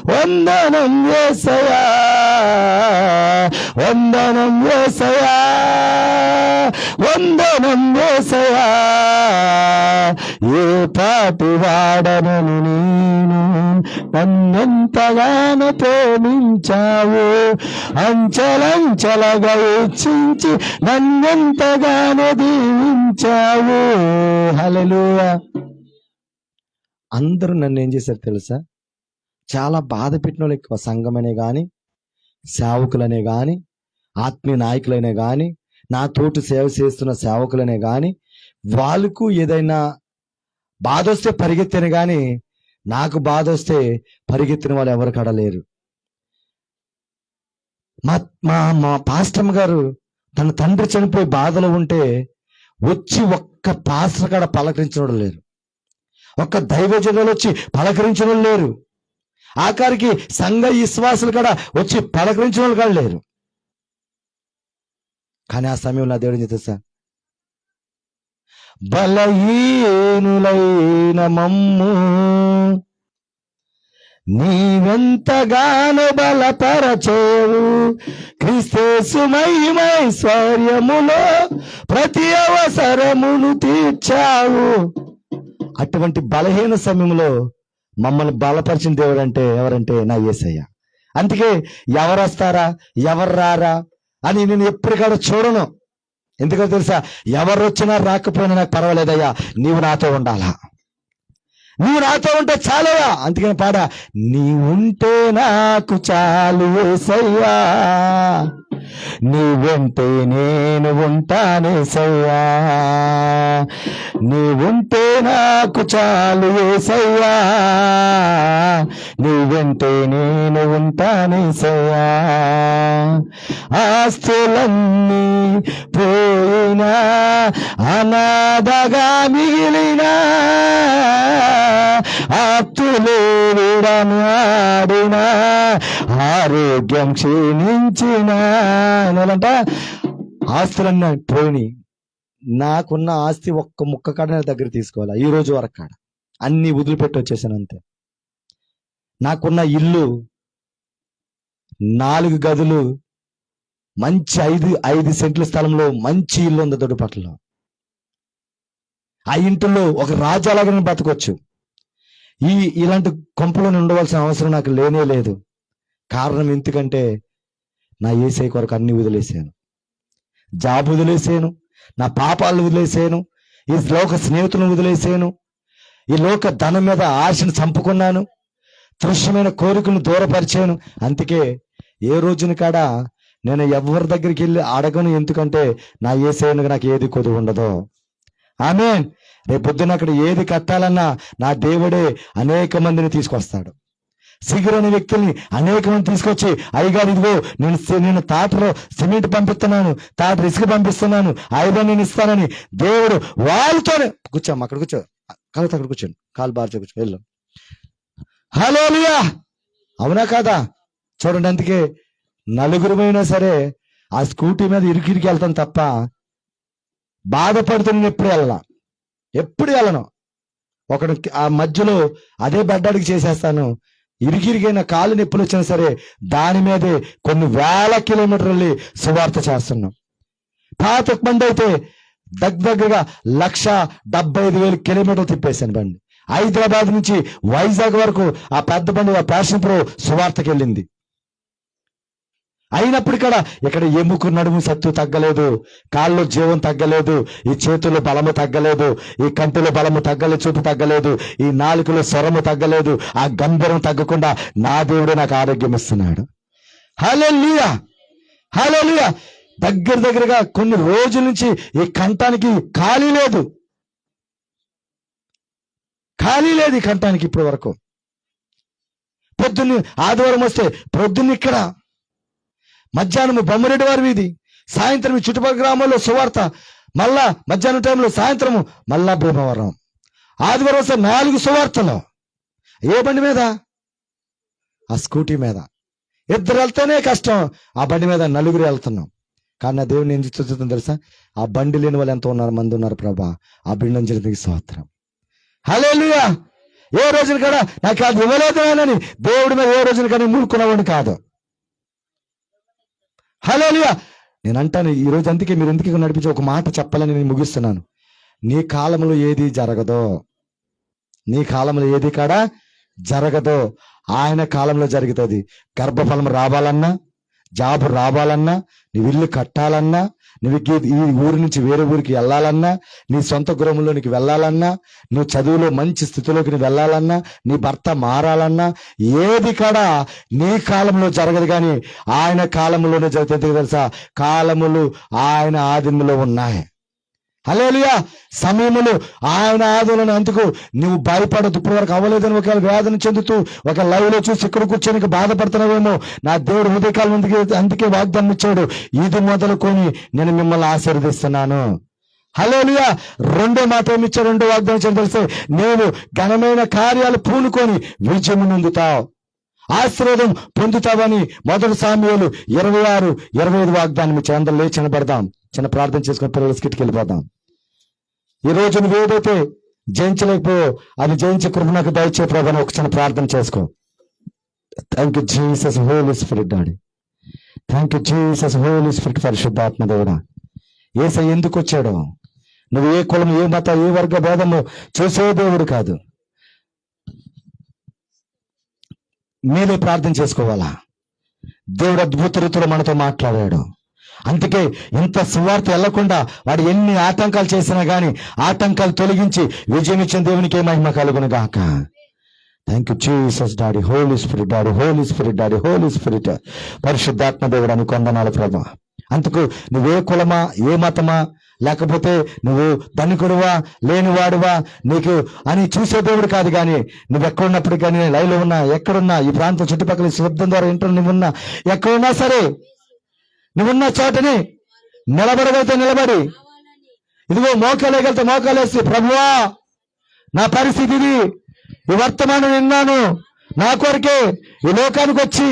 [SPEAKER 1] వందనం యేసయ్యా, వందనం యేసయ్యా, వందనం యేసయ్యా. ఏ పాటి వాడనను నేను, నన్నెంతగానో ప్రేమించావు, అంచలంచలగా హెచ్చించి నన్నెంతగానో దీవించావు. హల్లెలూయా. అందరూ నన్ను ఏం చేశారు తెలుసా? చాలా బాధ పెట్టిన వాళ్ళు ఎక్కువ. సంఘమనే కానీ, సేవకులనే కానీ, ఆత్మీయ నాయకులనే కానీ, నా తోటి సేవ చేస్తున్న సేవకులనే కానీ, వాళ్ళకు ఏదైనా బాధ వస్తే పరిగెత్తాను కానీ నాకు బాధ వస్తే పరిగెత్తిన వాళ్ళు ఎవరు కడలేరు. మా మా మా పాస్టమ్ గారు తన తండ్రి చనిపోయి బాధలో ఉంటే వచ్చి ఒక్క పాస్టర్ కాడ పలకరించడం లేరు, ఒక్క దైవజనులు వచ్చి పలకరించడం లేరు, ఆఖరికి సంఘ విశ్వాసులు కూడా వచ్చి పలకరించిన వాళ్ళు కూడా లేరు. కానీ ఆ సమయంలో నా దేవుడు తెలుసా, బలహీనులైన మమ్ము నీవెంతగానో బలపరచేవు, క్రీస్తు మహిమైశ్వర్యములో ప్రతి అవసరమును తీర్చావు. అటువంటి బలహీన సమయంలో మమ్మల్ని బలపరిచిన దేవుడు అంటే ఎవరంటే నా యేసయ్య. అందుకే ఎవరు వస్తారా ఎవరు రారా అని నేను ఎప్పటికాడ చూడను. ఎందుకో తెలుసా, ఎవరు వచ్చినా రాకపోయినా నాకు పర్వాలేదయ్యా, నీవు నాతో ఉండాలా, నువ్వు నాతో ఉంటే చాలయ్యా. అందుకని పాడా, నీ ఉంటే నాకు చాలు యేసయ్యా, నీ వెంటే నేను ఉంటానేసయ్యా, నీ ఉంటే నాకు చాలు యేసయ్యా, నీ వెంటే నేను ఉంటానేసయ్యా. ఆస్తులన్నీ పోయినా అనాథగా మిగిలినా, ఆప్తులు విడనాడినా, ఆరోగ్యం క్షీణించిన అంటే ఆస్తులన్నీ పోయి నాకున్న ఆస్తి ఒక్క ముక్క కాడ నా దగ్గర తీసుకోవాలా, ఈ రోజు వరకు కాడ అన్ని వదిలిపెట్టి వచ్చేసాను అంతే. నాకున్న ఇల్లు 4 గదులు, మంచి 5 సెంట్ల స్థలంలో మంచి ఇల్లు ఉంది దొడ్డుపట్లలో. ఆ ఇంటిలో ఒక రాజాలాగా బతకొచ్చు. ఇలాంటి కొంపలో ఉండవలసిన అవసరం నాకు లేనే లేదు. కారణం ఎందుకంటే నా యేసయ్య కొరకు అన్ని వదిలేసాను, జాబ్ వదిలేసాను, నా పాపాలను వదిలేసాను, ఈ లోక స్నేహితులను వదిలేసాను, ఈ లోక ధనం మీద ఆశను చంపుకున్నాను, తృష్యమైన కోరికలను దూరపరిచాను. అందుకే ఏ రోజున కాడ నేను ఎవరి దగ్గరికి వెళ్ళి అడగను, ఎందుకంటే నా యేసయ్యకు నాకు ఏది కొదువు ఉండదు. ఆమేన్. రేపొద్దున అక్కడ ఏది కట్టాలన్నా నా దేవుడే అనేక మందిని తీసుకొస్తాడు. సిగురు అనే వ్యక్తుల్ని అనేక మంది తీసుకొచ్చి, అయ్యగారు ఇదిగో నేను తాటలో సిమెంట్ పంపిస్తున్నాను, తాట ఇసుక పంపిస్తున్నాను, ఐరన్ నేను ఇస్తానని దేవుడు వాళ్ళతోనే కూర్చోమ్మ, అక్కడ కూర్చో, కాలు అక్కడ కూర్చోండి, కాలు బాగా కూర్చో, వెళ్ళు. హల్లెలూయా, అవునా కాదా? చూడండి, అందుకే నలుగురుమైనా సరే ఆ స్కూటీ మీద ఇరికి వెళ్తాను తప్ప బాధపడుతున్న ఎప్పుడు వెళ్ళను. ఒకడు ఆ మధ్యలో అదే బెడ్డాడికి చేసేస్తాను. ఇరిగిరిగైన కాలు నొప్పులు వచ్చినా సరే దాని మీదే కొన్ని వేల కిలోమీటర్లు సువార్త చేస్తున్నాం. పాత బండి అయితే దగ్గరగా 1,75,000 కిలోమీటర్లు తిప్పేశాను బండి. హైదరాబాద్ నుంచి వైజాగ్ వరకు ఆ పెద్ద బండి ప్యాషన్ ప్రో సువార్తకి వెళ్ళింది. అయినప్పుడు ఇక్కడ ఎముక నడుము సత్తు తగ్గలేదు, కాళ్ళు జీవం తగ్గలేదు, ఈ చేతుల్లో బలము తగ్గలేదు, ఈ కంటిలో బలము తగ్గలేదు, చూపు తగ్గలేదు, ఈ నాలుకలో స్వరము తగ్గలేదు, ఆ గంభీరం తగ్గకుండా నా దేవుడు నాకు ఆరోగ్యం ఇస్తున్నాడు. హల్లెలూయా, హల్లెలూయా. దగ్గరగా కొన్ని రోజుల నుంచి ఈ కంఠానికి ఖాళీ లేదు ఈ కంఠానికి ఇప్పటి వరకు. పొద్దున్న ఆదివారం వస్తే పొద్దున్న ఇక్కడ, మధ్యాహ్నం బొమ్మరెడ్డి వారి వీధి, సాయంత్రం చుట్టుపక్కల గ్రామాల్లో సువార్త, మళ్ళా మధ్యాహ్నం టైంలో సాయంత్రము మళ్ళా భీమవరం. ఆదివారం వస్తే 4 సువార్తలు. ఏ బండి మీద? ఆ స్కూటీ మీద. 2 వెళ్తేనే కష్టం, ఆ బండి మీద 4 వెళ్తున్నాం. కానీ నా దేవుని ఏం చూస్తుంది తెలుసా, ఆ బండి లేని వాళ్ళు ఎంతో మంది ఉన్నారు ప్రభా, ఆ బండి నుంచి స్తోత్రం. హల్లెలూయా. ఏ రోజున కూడా నాకు అది ఇవ్వలేదు అని దేవుడి మీద ఏ రోజున కానీ మూడుకున్నవాడిని కాదు. హల్లెలూయా. నేను అంటాను ఈరోజు, అందుకే మీరు ఎందుకు నడిపించి ఒక మాట చెప్పాలని నేను ముగిస్తున్నాను. నీ కాలంలో ఏది జరగదో, నీ కాలంలో ఏది కాడా జరగదో, ఆయన కాలంలో జరుగుతుంది. గర్భఫలం రావాలన్నా, జాబు రావాలన్నా, నువ్వు ఇల్లు కట్టాలన్నా, నువ్వు ఈ ఊరి నుంచి వేరే ఊరికి వెళ్ళాలన్నా, నీ సొంత గృహంలోనికి వెళ్ళాలన్నా, నువ్వు చదువులో మంచి స్థితిలోకి నువ్వు వెళ్ళాలన్నా, నీ భర్త మారాలన్నా, ఏది కూడా నీ కాలంలో జరగదు, కానీ ఆయన కాలంలోనే జరుగుతుంది. తెలుసా, కాలములు ఆయన ఆధీనంలో ఉన్నాయి. హల్లెలూయా. సమయములు ఆయన ఆదులను అందుకు నువ్వు భయపడదు. ఇప్పటి వరకు అవ్వలేదని ఒకవేళ వేదన చెందుతూ ఒక లైవ్ లో చూసి ఇక్కడ కూర్చొని బాధపడుతున్నావేమో, నా దేవుడు హృదయకాలం అందుకే వాగ్దానం ఇచ్చాడు, ఇది మొదలుకొని నేను మిమ్మల్ని ఆశీర్వదిస్తున్నాను. హల్లెలూయా. రెండో మాట ఏమి ఇచ్చాడు, రెండో వాగ్దానం ఇచ్చాడు తెలిసే, నేను ఘనమైన కార్యాలు పూనుకొని విజయం పొందుతావు, ఆశీర్వాదం పొందుతావని 1 సాముయేలు 26-25 వాగ్దానం ఇచ్చాడు. అందరూ లేచి నిలబడదాం, చిన్న ప్రార్థన చేసుకుని పిల్లల స్కిట్కి వెళ్ళిపోదాం. ఈ రోజు నువ్వు ఏదైతే జయించలేకపోయావు అది జయించే కృప నాకు దయచే ప్రభు అని ఒక చిన్న ప్రార్థన చేసుకో. Thank you Jesus holy spirit daddy. Thank you Jesus holy spirit పరిశుద్ధాత్మ దేవుడా. యేసయ్య ఎందుకు వచ్చాడో, నువ్వు ఏ కులం, ఏ మత, ఏ వర్గ భేదము చూసే దేవుడు కాదు. మీరే ప్రార్థన చేసుకోవాలా. దేవుడు అద్భుత రీతిలో మనతో మాట్లాడాడు. అందుకే ఇంత సువార్త వెళ్లకుండా వాడు ఎన్ని ఆటంకాలు చేసినా గాని ఆటంకాలు తొలగించి విజయం ఇచ్చిన దేవునికి మహిమ కలుగును గాక. Thank you Jesus daddy. Holy spirit daddy, holy spirit daddy, holy spirit పరిశుద్ధాత్మ దేవుడు అని కొందనాలు ప్రభు. అందుకు నువ్వే కులమా, ఏ మతమా, లేకపోతే నువ్వు ధనికుడువా లేనివాడువా నీకు అని చూసే దేవుడు కాదు. కానీ నువ్వు ఎక్కడున్నప్పుడు కానీ, లైవ్లో ఉన్నా, ఎక్కడున్నా, ఈ ప్రాంతం చుట్టుపక్కల శబ్దం ద్వారా ఇంట్లో నువ్వున్నా, ఎక్కడున్నా సరే నువ్వున్న చోటని నిలబడగలితే నిలబడి, ఇదిగో మోకాలేగలితే మోకాలేసి, ప్రభువా నా పరిస్థితి ఇది, ఈ వర్తమానం విన్నాను, నా కొరకే ఈ లోకానికి వచ్చి,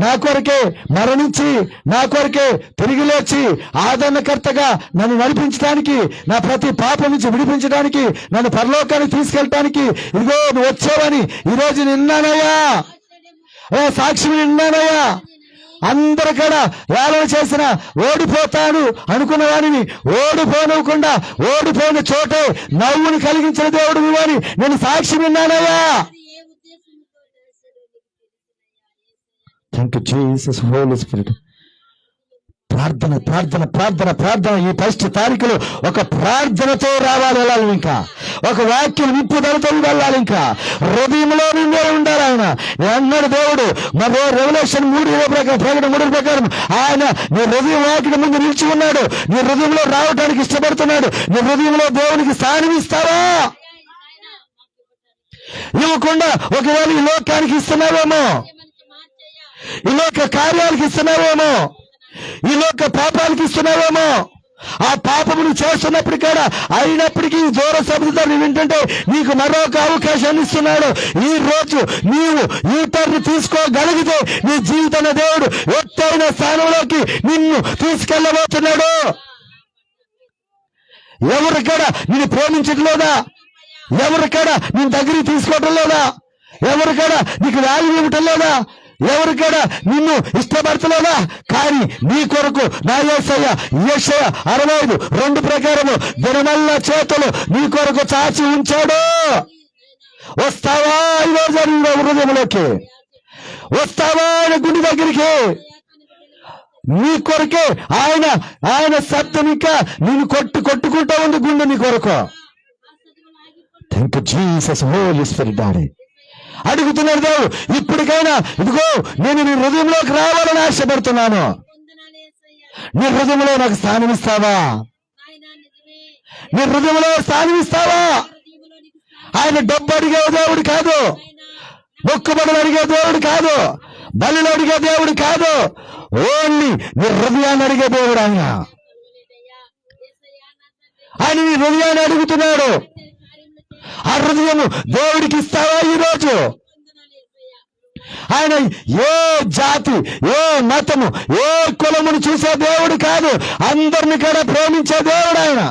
[SPEAKER 1] నా కొరకే మరణించి, నా కొరకే తిరిగి లేచి ఆదరణకర్తగా నన్ను నడిపించడానికి, నా ప్రతి పాపం నుంచి విడిపించడానికి, నన్ను పరలోకానికి తీసుకెళ్ళటానికి ఇదిగో నువ్వు వచ్చావని ఈరోజు నిన్నానయ్యా, సాక్షి నిన్నానయ్యా. అందరు కూడా వేలం చేసిన ఓడిపోతాను అనుకున్న వాడిని ఓడిపోనివ్వకుండా ఓడిపోయిన చోటే నవ్వుని కలిగించిన దేవుడు అని నేను సాక్షి విన్నానయ్యా. Thank you Jesus holy spirit. ప్రార్థన ప్రార్థన ప్రార్థన ప్రార్థన. ఈ 1 తారీఖులో ఒక ప్రార్థనతో రావాలి, వెళ్ళాలి. ఇంకా ఒక వాక్యం నింపుదలతో వెళ్ళాలి. ఇంకా హృదయంలో నిండే ఉండాలి. ఆయన అన్నాడు దేవుడు మరి రెవల్యూషన్ 3:20 ప్రకారం, ప్రకటన 3 ప్రకారం ఆయన నీ హృదయం వాక్యం ముందు నిలిచి ఉన్నాడు. నీ హృదయంలో రావడానికి ఇష్టపడుతున్నాడు. నీ హృదయంలో దేవునికి స్థానం ఇస్తావా? ఇవ్వకుండా ఒకవేళ ఈ లోకానికి ఇస్తున్నావేమో, ఈ లోక కార్యాలకు ఇస్తున్నావేమో, ఈ లోక పాపాలకు ఇస్తున్నావేమో, ఆ పాపమును చేస్తున్నప్పుడు కూడా అయినప్పటికీ దూర శబ్దాన్ని వింటుంటే నీకు మరొక అవకాశాన్ని ఇస్తున్నాడు. ఈ రోజు నీవు ఈ టర్న్ తీసుకోగలిగితే నీ జీవితంలో దేవుడు ఎత్తైన స్థానంలోకి నిన్ను తీసుకెళ్ళబోతున్నాడు. ఎవరికడా నిన్ను ప్రేమించట్లేదా? ఎవరికడా నేను దగ్గరికి తీసుకోవటం లేదా? ఎవరికడా నీకు వాల్యూ ఇవ్వటం లేదా? ఎవరికడా నిన్ను ఇష్టపడతలేదా? కానీ నీ కొరకు నా యేసయ్య యెషయా 65:2 ప్రకారము దినమల్ల చేతులు నీ కొరకు చాచి ఉంచాడు. వస్తావా ఈరోజు హృదయంలోకి? వస్తావా ఆయన గుండె దగ్గరికి? నీ కొరకే ఆయన శబ్దం ఇంకా నేను కొట్టుకుంటా ఉంది గుండె నీ కొరకు. Thank you Jesus holy spirit daddy. అడుగుతున్నాడు దేవుడు, ఇప్పటికైనా ఇదిగో నేను నీ హృదయంలోకి రావాలని ఆశపడుతున్నాను. నీ హృదయంలో నాకు స్థానం ఇస్తావా? నీ హృదయంలో స్థానం ఇస్తావా? ఆయన డబ్బు అడిగే దేవుడు కాదు, మొక్కుబడులు అడిగే దేవుడు కాదు, బలులు అడిగే దేవుడు కాదు. ఓన్లీ నీ హృదయాన్ని అడిగే దేవుడు ఆయన. ఆయన నీ హృదయాన్ని అడుగుతున్నాడు. ఆ హృదయము దేవుడికి ఇస్తావా ఈరోజు? ఆయన ఏ జాతి, ఏ మతము, ఏ కులమును చూసే దేవుడు కాదు, అందరిని కూడా ప్రేమించే దేవుడు ఆయన.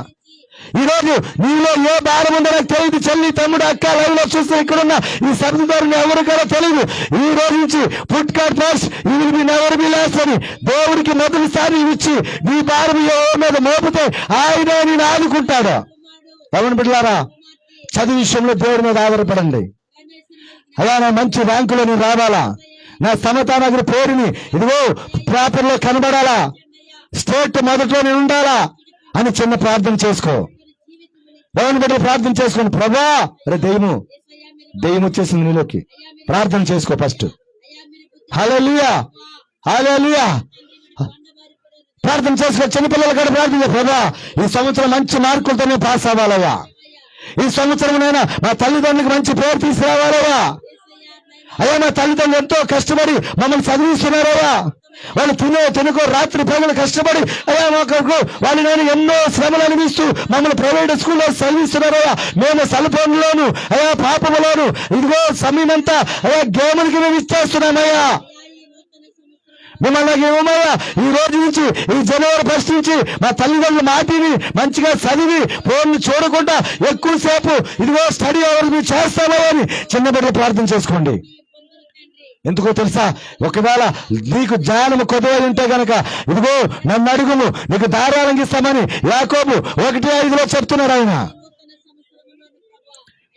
[SPEAKER 1] ఈరోజు నీలో ఏ భారం ఉందో నాకు తెలియదు. చెల్లి, తమ్ముడు, అక్క లైవ్ లో చూస్తే ఇక్కడున్న ఈ శబ్దదారుని ఎవరు కూడా తెలియదు. ఈ రోజు నుంచి ఫుడ్ కార్ట్ ఈ will be never be last అని దేవుడికి మొదటిసారి ఇచ్చి నీ భారం ఏ మీద మోపితే ఆయన నేను ఆదుకుంటాడు. ఎవరిని బిడ్డలారా, చదువు విషయంలో దేవుడి మీద ఆధారపడండి. అలా నా మంచి ర్యాంకులో నేను రావాలా, నా సమతా నగర్ పేరుని ఇదిగో పేపర్లో కనబడాలా, స్టేట్ మొదట్లో నేను ఉండాలా అని చిన్న ప్రార్థన చేసుకో. దేవుని బిడ్డలు ప్రార్థన చేసుకోండి. ప్రభా, అరే దెయ్యం వచ్చేసింది నీలోకి, ప్రార్థన చేసుకో ఫస్ట్. హల్లెలూయా, హల్లెలూయా. ప్రార్థన చేసుకో. చిన్నపిల్లలు కూడా ప్రార్థన చేయ, ప్రభా ఈ సంవత్సరం మంచి మార్కులతోనే పాస్ అవ్వాలయ్యా. ఈ సంవత్సరంనైనా మా తల్లిదండ్రులకు మంచి పేరు తీసుకురావాలయ్యా. అయ్యా మా తల్లిదండ్రులు ఎంతో కష్టపడి మమ్మల్ని చదివిస్తున్నారయ్యా. వాళ్ళు తినుకో రాత్రి పగలు కష్టపడి అయ్యా మా కొరకు వాళ్ళు నేను ఎన్నో శ్రమలు అనిపిస్తూ మమ్మల్ని ప్రైవేట్ స్కూల్లో చదివిస్తున్నారయ్యా. మేము సెల్ఫోన్లోను అయ్యా పాపములోను ఇదిగో సమయం అంతా అయ్యా గేములకి మేము ఇచ్చేస్తున్నామయ్యా. మిమ్మల్ని ఏమయ్యా ఈ రోజు నుంచి ఈ జనవరి 1 నుంచి మా తల్లిదండ్రుల మాటిని మంచిగా చదివి ఫోన్ చూడకుండా ఎక్కువసేపు ఇదిగో స్టడీ అవర్ మీరు చేస్తామయ్యా అని చిన్న బిడ్డలు ప్రార్థన చేసుకోండి. ఎందుకో తెలుసా, ఒకవేళ నీకు జ్ఞానము కొద్దిగా ఉంటే గనక ఇదిగో నన్ను అడుగుము నీకు ధారాళంగా ఇస్తామని యాకోబు 1:5 చెప్తున్నాడు ఆయన.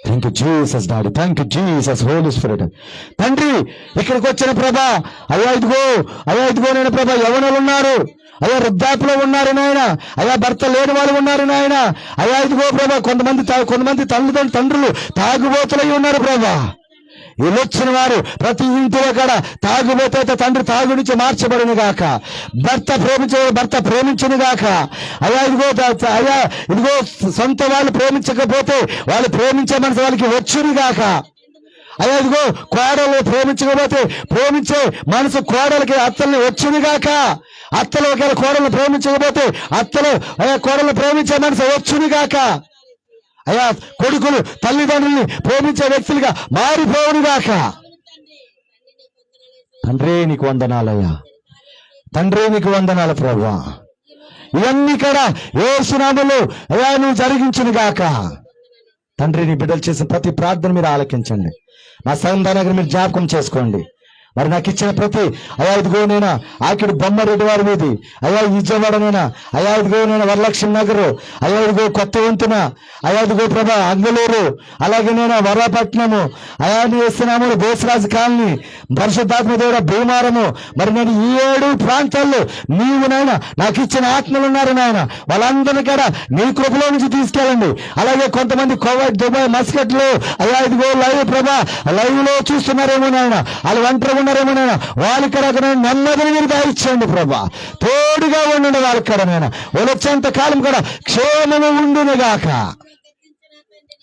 [SPEAKER 1] Thank you Jesus daddy, thank you Jesus holy spirit. తండ్రి ఇక్కడికి వచ్చిన ప్రభా అయ్యా ఇదిగో నేను ప్రభా యవనులు ఉన్నారు అయ్యా, వృద్ధాప్యలో ఉన్నారు నాయన అయ్యా, భర్త లేని వాళ్ళు ఉన్నారు నాయన అయ్యా, ఇదిగో ప్రభా కొంతమంది తండ్రులు తాగుబోతులై ఉన్నారు ప్రభా. వీళ్ళు వచ్చిన వారు ప్రతి ఇంటిలో కూడా తాగుబోతే తండ్రి తాగు నుంచి మార్చబడిన గాక, భర్త ప్రేమించను గాక అయ్యా. ఇదిగో సొంత వాళ్ళు ప్రేమించకపోతే వాళ్ళు ప్రేమించే మనసు వాళ్ళకి వచ్చును గాక అయ్యా. ఇదిగో కోడలు ప్రేమించకపోతే ప్రేమించే మనసు కోడలకి అత్తల్ని వచ్చును గాక. అత్తలు ఒకవేళ కోడలను ప్రేమించకపోతే అత్తలు అయ్యా కోడలను ప్రేమించే మనసు వచ్చును గాక అయ్యా. కొడుకులు తల్లిదండ్రుల్ని ప్రేమించే వ్యక్తులుగా మారిపోవునుగాక. తండ్రి నీకు వందనాలయ్యా, తండ్రి నీకు వందనాలు ప్రభువా. ఇవన్నీ కూడా యేసు నామములో అయ్యా నువ్వు జరిగించును గాక. తండ్రి నీ బిడ్డలు చేసిన ప్రతి ప్రార్థన మీరు ఆలకించండి. నా సంతానాన్ని మీరు జ్ఞాపకం చేసుకోండి. మరి నాకు ఇచ్చిన ప్రతి అయ్యా ఇదిగో నేను ఆకిడి బొమ్మరెడ్డి వారి మీది అయ్యా విజయవాడనైనా అయ్యా ఇదిగో నేను వరలక్ష్మి నగరు అయ్యా ఇదిగో కొత్త వంతున అయ్యా ఇదిగో ప్రభా అంగళూరు అలాగే నేను వరపట్నము అయ్యా వేస్తున్నాము బోసరాజు కాలనీ పరిశుద్ధాత్మ దేవుడ భీమారము. మరి నేను ఈ 7 ప్రాంతాల్లో నీవు నాయన నాకు ఇచ్చిన ఆత్మలు ఉన్నారు నాయన, వాళ్ళందరినీ కూడా నీ కృపలో నుంచి తీసుకెళ్ళండి. అలాగే కొంతమంది కోవైట్ దుబాయ్ మస్కట్లో అయ్యా ఇదిగో లైవ్ లో చూస్తున్నారేమో నాయన, వాళ్ళు ఒంటరిగా ఉన్నారేమో నాయన, వాళ్ళకి కూడా నెమ్మదిని మీరు దాయిచ్చండి ప్రభా. తోడుగా ఉండండి వాళ్ళకి కూడా నాయన, వాళ్ళు వచ్చేంత కాలం కూడా క్షేమము ఉండునుగాక.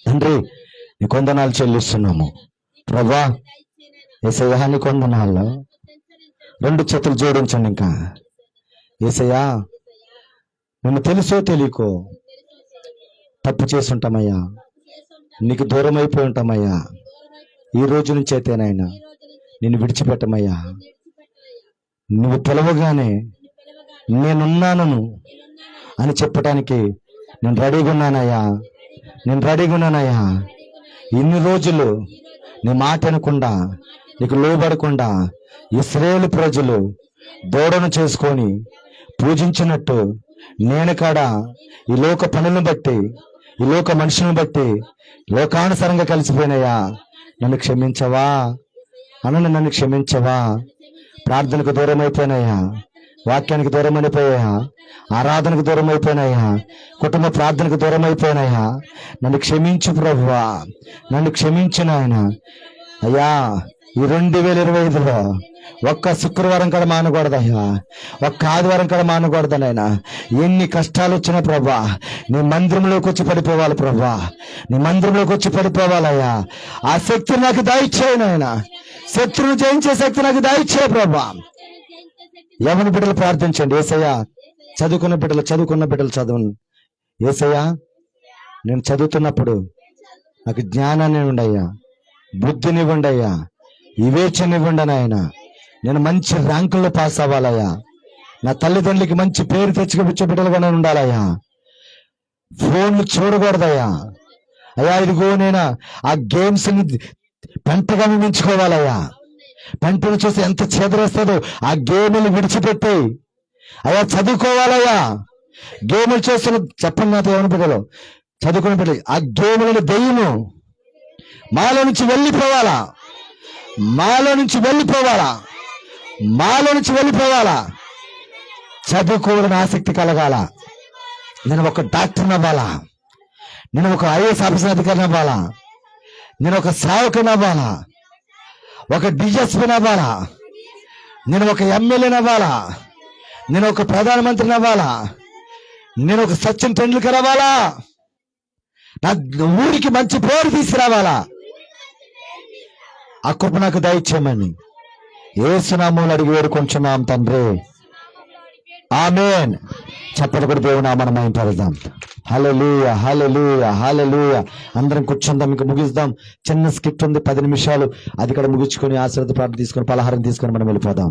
[SPEAKER 1] తండ్రి నీ కొందనాలు చెల్లిస్తున్నాము ప్రభా. యేసయ్యా నీ కొందనాల్లో 2 చేతులు జోడించండి. ఇంకా యేసయ్యా నిన్ను తెలుసో తెలియకో తప్పు చేసి ఉంటామయ్యా, నీకు దూరం అయిపోయి ఉంటామయ్యా. ఈ రోజు నుంచి అయితేనైనా నిన్ను విడిచిపెట్టమయ్యా. నువ్వు పిలవగానే నేనున్నాను అని చెప్పటానికి నేను రెడీగా ఉన్నానయ్యా. ఇన్ని రోజులు నీ మాట అనకుండా నీకు లోబడకుండా ఇశ్రాయేలు ప్రజలు దూడను చేసుకొని పూజించినట్టు నేను కాడ ఈ లోక పనులను బట్టి ఈ లోక మనుషులను బట్టి లోకానుసారంగా కలిసిపోయినయ్యా. నన్ను క్షమించవా నన్ను క్షమించవా. ప్రార్థనకు దూరం అయిపోయినాయా, వాక్యానికి దూరం అయిపోయా, ఆరాధనకు దూరం అయిపోయినాయా, కుటుంబ ప్రార్థనకు దూరం అయిపోయినాయా. నన్ను క్షమించు ప్రభువా, నన్ను క్షమించు నాయన. అయ్యా ఈ 2025లో ఒక్క శుక్రవారం కూడా మానకూడదయ్యా, ఒక్క ఆదివారం కూడా మానకూడదనైనా. ఎన్ని కష్టాలు వచ్చినా ప్రభా నీ మందిరంలోకి వచ్చి పడిపోవాలి ప్రభా, నీ మందిరంలోకి వచ్చి పడిపోవాలయ్యా. ఆ శక్తి నాకు దాయిచ్చేయనైనా, శత్రువును జయించే శక్తి నాకు దాయిచ్చే ప్రభా. యవన బిడ్డలు ప్రార్థించండి. యేసయ్యా చదువుకున్న బిడ్డలు చదవండి. యేసయ్యా నేను చదువుతున్నప్పుడు నాకు జ్ఞానాన్ని ఇవ్వండి, బుద్ధినివ్వండి అయ్యా, వివేచనివ్వండి నాయన. నేను మంచి ర్యాంకుల్లో పాస్ అవ్వాలయ్యా. నా తల్లిదండ్రులకి మంచి పేరు తెచ్చుకొచ్చే బిడ్డలుగా నేను ఉండాలయ్యా. ఫోన్లు చూడకూడదయ్యా. అయ్యా ఇదిగో నేను ఆ గేమ్స్ ని పెంటగా మించుకోవాలయ్యా. పెంటను చూసి ఎంత చేదరేస్తుందో ఆ గేములు విడిచిపెట్టి అయ్యా చదువుకోవాలయ్యా. గేములు చేస్తున్న చెప్పండి నాతో ఏమని బిడ్డలు చదువుకునే బిడ్డలు ఆ గేములను దెయ్యము మాలో నుంచి వెళ్ళిపోవాలా, మాలో నుంచి వెళ్ళిపోవాలా. చదువుకోవాలని ఆసక్తి కలగాల. నేను ఒక డాక్టర్ని అవ్వాలా, నేను ఒక ఐఏఎస్ ఆఫీసర్ అధికారిని అవ్వాలా, నేను ఒక సేవకుని అవ్వాలా, ఒక డిఎస్పీని అవ్వాలా, నేను ఒక ఎమ్మెల్యేని అవ్వాలా, నేను ఒక ప్రధానమంత్రిని అవ్వాలా, నేను ఒక సచిన్ టెండూల్కర్ అవ్వాలా, నా ఊరికి మంచి పేరు తీసుకురావాలా, ఆ కృప నాకు దయచేయమని యేసునామములో అడిగి వేడుకొంచున్నాం తండ్రి, ఆమేన్. చెప్పలు కూడా దేవుని నామమున మహిమపరుద్దాం. హల్లెలూయా, హల్లెలూయా, హల్లెలూయా. అందరం కూర్చుందాం, మీకు ముగిద్దాం. చిన్న స్కిట్ ఉంది, 10 నిమిషాలు. అది కూడా ముగించుకొని ఆశీర్వాద ప్రార్థన తీసుకొని పలహారం తీసుకొని మనం వెళ్ళిపోదాం.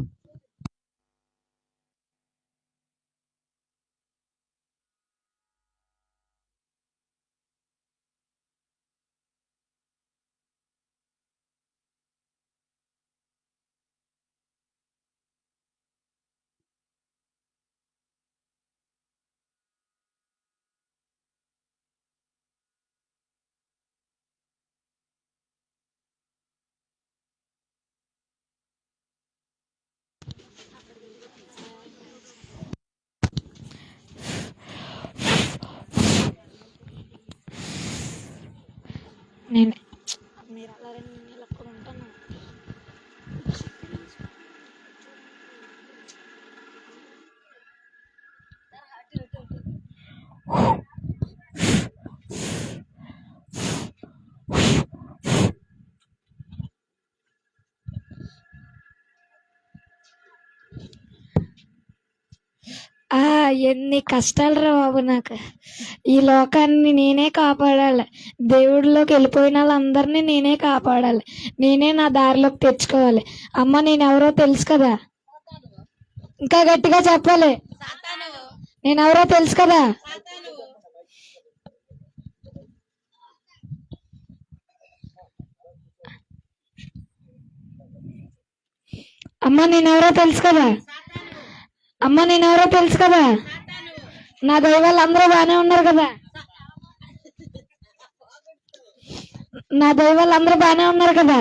[SPEAKER 2] నేను మీరు అలా 2 నెలలు అక్కడ ఉంటాను. ఎన్ని కష్టాలు రా బాబు నాకు. ఈ లోకాన్ని నేనే కాపాడాలి, దేవుడిలోకి వెళ్ళిపోయిన వాళ్ళందరినీ నేనే కాపాడాలి, నేనే నా దారిలోకి తెచ్చుకోవాలి. అమ్మ నేనెవరో తెలుసు కదా, ఇంకా గట్టిగా చెప్పాలి, నేనెవరో తెలుసు కదా. అమ్మ నేనెవరో తెలుసు కదా, అమ్మ నేనెవరో తెలుసు కదా. నా దైవాలు అందరూ బాగానే ఉన్నారు కదా, నా దైవాలు అందరూ బాగానే ఉన్నారు కదా.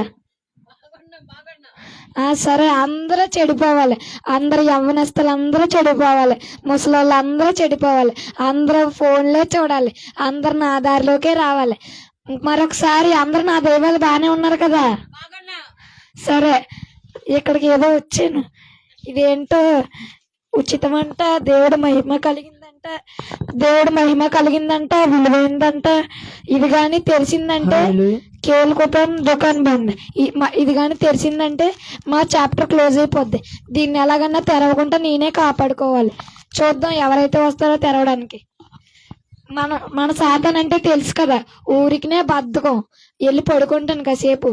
[SPEAKER 2] సరే, అందరూ చెడిపోవాలి, అందరు యవ్వనస్తులు అందరూ చెడిపోవాలి, ముసలోళ్ళు అందరూ చెడిపోవాలి, అందరూ ఫోన్లే చూడాలి, అందరు నా దారిలోకే రావాలి. మరొకసారి అందరూ నా దైవాలు బాగానే ఉన్నారు కదా. సరే, ఇక్కడికి ఏదో వచ్చాను, ఇదేంటో ఉచితమంట, దేవుడు మహిమ కలిగిందంట, దేవుడు మహిమ కలిగిందంట, విలువైందంట. ఇది కానీ తెలిసిందంటే కేల్ కూపన్ దుకాన్ బంద్. ఇది కానీ తెలిసిందంటే మా చాప్టర్ క్లోజ్ అయిపోద్ది. దీన్ని ఎలాగన్నా తెరవకుండా నేనే కాపాడుకోవాలి. చూద్దాం ఎవరైతే వస్తారో తెరవడానికి. మన సాధన అంటే తెలుసు కదా, ఊరికినే బద్ధకం, వెళ్ళి పడుకుంటాను కాసేపు.